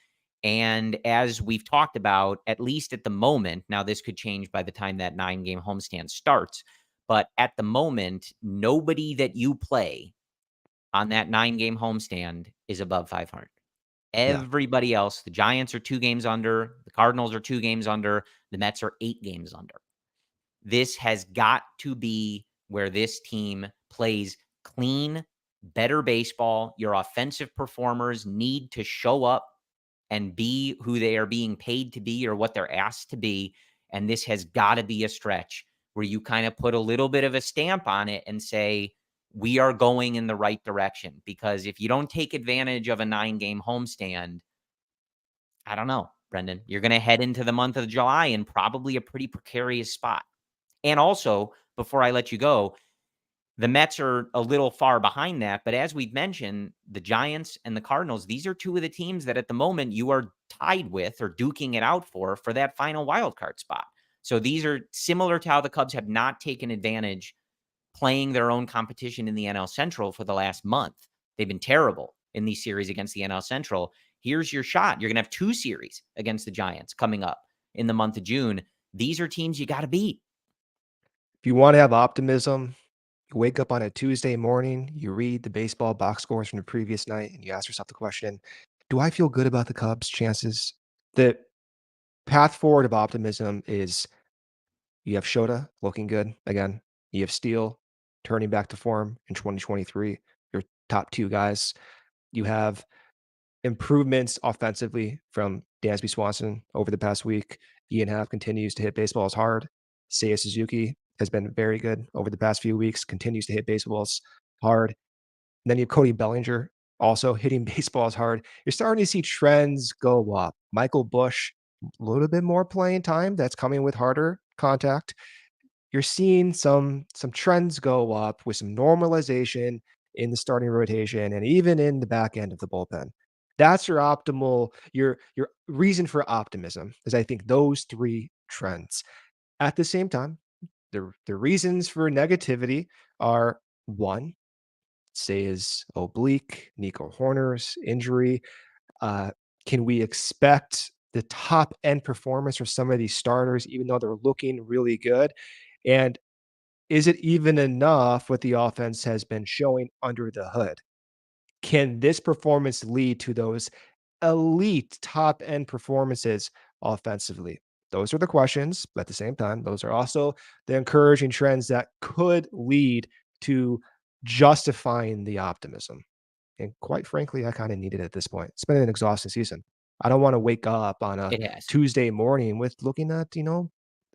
And as we've talked about, at least at the moment, now this could change by the time that 9-game homestand starts, But at the moment, nobody that you play on that 9-game homestand is above 500. Yeah. Everybody else, the Giants are 2 games under, the Cardinals are 2 games under, the Mets are 8 games under. This has got to be where this team plays clean, better baseball. Your offensive performers need to show up and be who they are being paid to be or what they're asked to be. And this has got to be a stretch where you kind of put a little bit of a stamp on it and say, we are going in the right direction. Because if you don't take advantage of a 9-game homestand, I don't know, Brendan, you're going to head into the month of July in probably a pretty precarious spot. And also, before I let you go, the Mets are a little far behind that. But as we've mentioned, the Giants and the Cardinals, these are 2 of the teams that at the moment you are tied with or duking it out for that final wild card spot. So these are similar to how the Cubs have not taken advantage playing their own competition in the NL Central for the last month. They've been terrible in these series against the NL Central. Here's your shot. You're going to have 2 series against the Giants coming up in the month of June. These are teams you got to beat. If you want to have optimism, you wake up on a Tuesday morning, you read the baseball box scores from the previous night, and you ask yourself the question, do I feel good about the Cubs' chances? The path forward of optimism is you have Shota looking good again. You have Steele turning back to form in 2023, your top 2 guys. You have improvements offensively from Dansby Swanson over the past week. Ian Happ continues to hit baseballs hard. Seiya Suzuki has been very good over the past few weeks, continues to hit baseballs hard. And then you have Cody Bellinger also hitting baseballs hard. You're starting to see trends go up. Michael Busch, a little bit more playing time. That's coming with harder contact. You're seeing some trends go up with some normalization in the starting rotation and even in the back end of the bullpen. That's your reason for optimism is I think those 3 trends. At the same time, the reasons for negativity are 1, say is oblique, Nico Horner's injury. Uh, can we expect the top end performance for some of these starters, even though they're looking really good? And is it even enough what the offense has been showing under the hood? Can this performance lead to those elite top end performances offensively? Those are the questions, but at the same time, those are also the encouraging trends that could lead to justifying the optimism. And quite frankly, I kind of need it at this point. It's been an exhausting season. I don't want to wake up on a It has. Tuesday morning with looking at,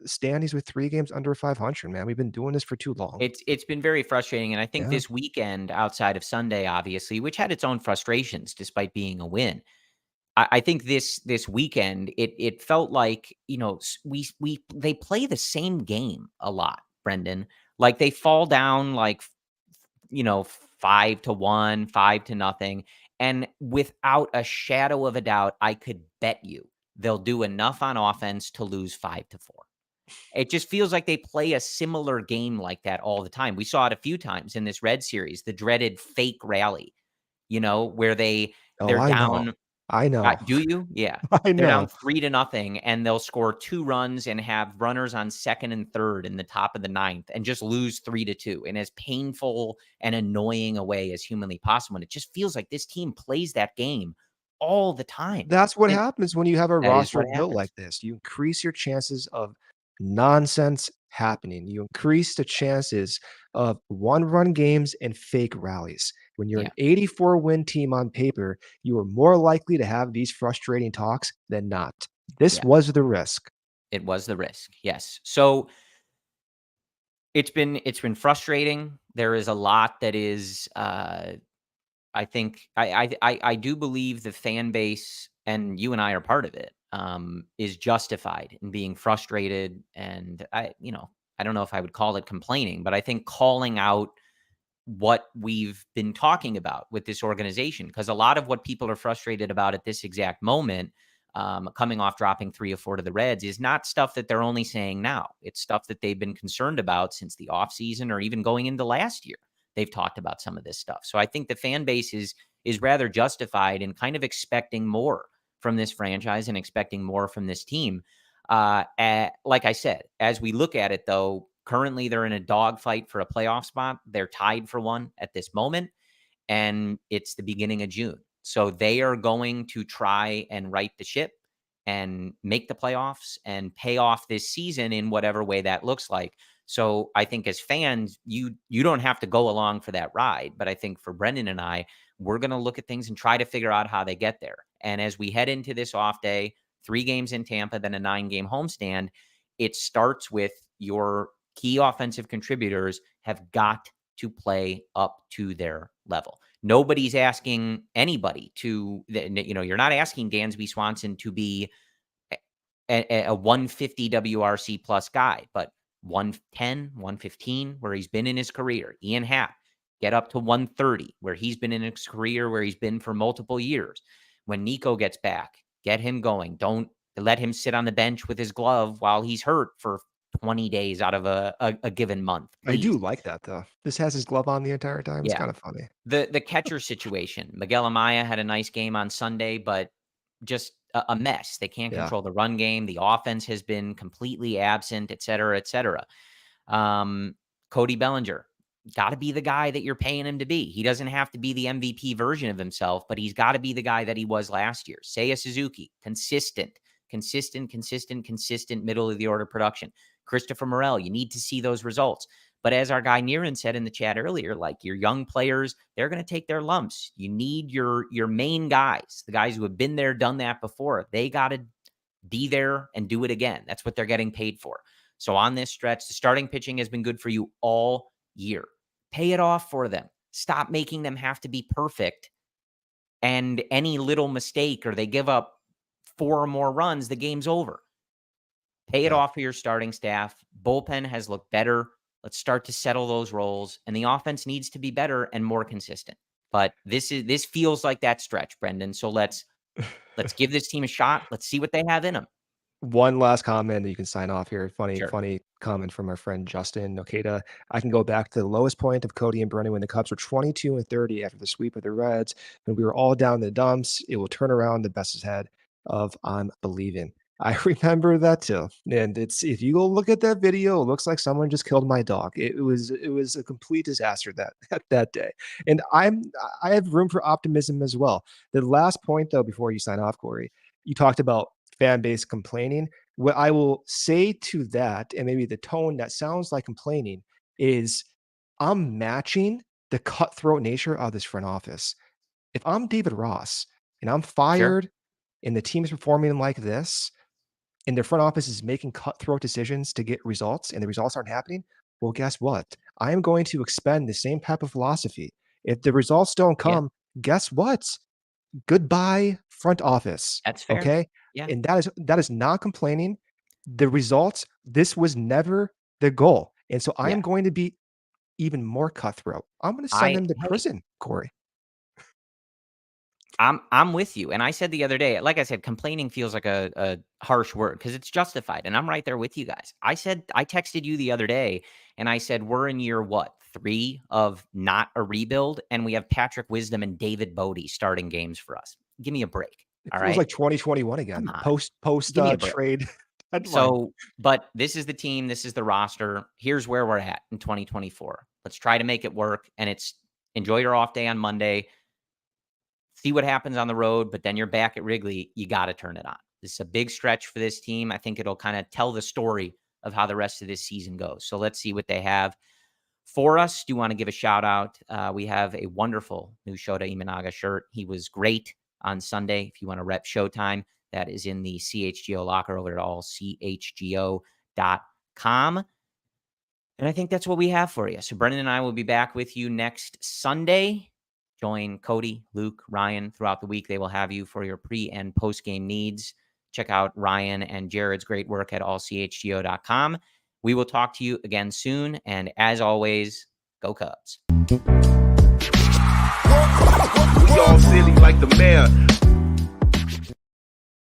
standings with 3 games under 500, man. We've been doing this for too long. It's been very frustrating, and I think Yeah. this weekend, outside of Sunday, obviously, which had its own frustrations despite being a win, I think this weekend, it felt like, they play the same game a lot, Brendan. Like, they fall down, like, 5-1, 5-0, and without a shadow of a doubt, I could bet you they'll do enough on offense to lose 5-4. It just feels like they play a similar game like that all the time. We saw it a few times in this Red series, the dreaded fake rally, where Oh, they're I know. down. I know. Do you? Yeah. I They're down know. 3-0, and they'll score 2 runs and have runners on second and third in the top of the ninth and just lose 3-2 in as painful and annoying a way as humanly possible. And it just feels like this team plays that game all the time. That's what And happens when you have a that is roster what built happens. like this. You increase your chances of nonsense happening. You increase the chances of one-run games and fake rallies. When you're an Yeah. 84 win team on paper, you are more likely to have these frustrating talks than not. This Yeah. was the risk. It was the risk. Yes. So it's been frustrating. There is a lot that is, I think I do believe the fan base, and you and I are part of it, is justified in being frustrated. And I don't know if I would call it complaining, but I think calling out what we've been talking about with this organization, because a lot of what people are frustrated about at this exact moment, coming off dropping 3 or 4 to the Reds, is not stuff that they're only saying now. It's stuff that they've been concerned about since the offseason or even going into last year. They've talked about some of this stuff. So I think the fan base is rather justified in kind of expecting more from this franchise and expecting more from this team. Like I said, as we look at it, though, Currently, they're in a dogfight for a playoff spot. They're tied for one at this moment, and it's the beginning of June. So they are going to try and right the ship and make the playoffs and pay off this season in whatever way that looks like. So I think as fans, you don't have to go along for that ride. But I think for Brendan and I, we're going to look at things and try to figure out how they get there. And as we head into this off day, 3 games in Tampa, then a 9-game homestand, it starts with your key offensive contributors have got to play up to their level. Nobody's asking anybody to, you're not asking Dansby Swanson to be a 150 WRC plus guy, but 110, 115, where he's been in his career. Ian Happ, get up to 130, where he's been in his career, where he's been for multiple years. When Nico gets back, get him going. Don't let him sit on the bench with his glove while he's hurt for 20 days out of a given month. Please. I do like that, though. This has his glove on the entire time. It's kind of funny. The catcher situation. Miguel Amaya had a nice game on Sunday, but just a mess. They can't control the run game. The offense has been completely absent, et cetera, et cetera. Cody Bellinger, got to be the guy that you're paying him to be. He doesn't have to be the MVP version of himself, but he's got to be the guy that he was last year. Seiya Suzuki, consistent, middle of the order production. Christopher Morel, you need to see those results. But as our guy Niren said in the chat earlier, like your young players, they're going to take their lumps. You need your main guys, the guys who have been there, done that before. They got to be there and do it again. That's what they're getting paid for. So on this stretch, the starting pitching has been good for you all year. Pay it off for them. Stop making them have to be perfect. And any little mistake or they give up 4 or more runs, the game's over. Pay it off for your starting staff. Bullpen has looked better. Let's start to settle those roles, and the offense needs to be better and more consistent. But this feels like that stretch, Brendan. So let's give this team a shot. Let's see what they have in them. One last comment that you can sign off here. Funny comment from our friend Justin Nokeda. I can go back to the lowest point of Cody and Brennan when the Cubs were 22-30 after the sweep of the Reds, and we were all down in the dumps. It will turn around. The best is ahead of I'm believing. I remember that too. And it's, if you go look at that video, it looks like someone just killed my dog. It was a complete disaster that day. And I have room for optimism as well. The last point though, before you sign off, Corey, you talked about fan base complaining. What I will say to that, and maybe the tone that sounds like complaining, is I'm matching the cutthroat nature of this front office. If I'm David Ross and I'm fired and the team is performing like this, and their front office is making cutthroat decisions to get results, and the results aren't happening, well, guess what? I am going to expend the same type of philosophy. If the results don't come, guess what? Goodbye, front office. That's fair. Okay? Yeah. And that is not complaining. The results, this was never the goal. And so I am going to be even more cutthroat. I'm going to send them to prison, Corey. I'm with you. And I said the other day, like I said, complaining feels like a harsh word because it's justified. And I'm right there with you guys. I texted you the other day and I said, we're in year 3 of not a rebuild. And we have Patrick Wisdom and David Bodie starting games for us. Give me a break. It feels like 2021 again. Post trade. So, but this is the team. This is the roster. Here's where we're at in 2024. Let's try to make it work. And it's enjoy your off day on Monday. See what happens on the road, but then you're back at Wrigley. You got to turn it on. This is a big stretch for this team. I think it'll kind of tell the story of how the rest of this season goes. So let's see what they have for us. Do want to give a shout out. We have a wonderful new Shota Imanga shirt. He was great on Sunday. If you want to rep Showtime, that is in the CHGO locker over at ALLCITY.com. And I think that's what we have for you. So Brendan and I will be back with you next Sunday. Join Cody, Luke, Ryan throughout the week. They will have you for your pre and post game needs. Check out Ryan and Jared's great work at allchgo.com. We will talk to you again soon. And as always, go Cubs. We all silly like the mayor.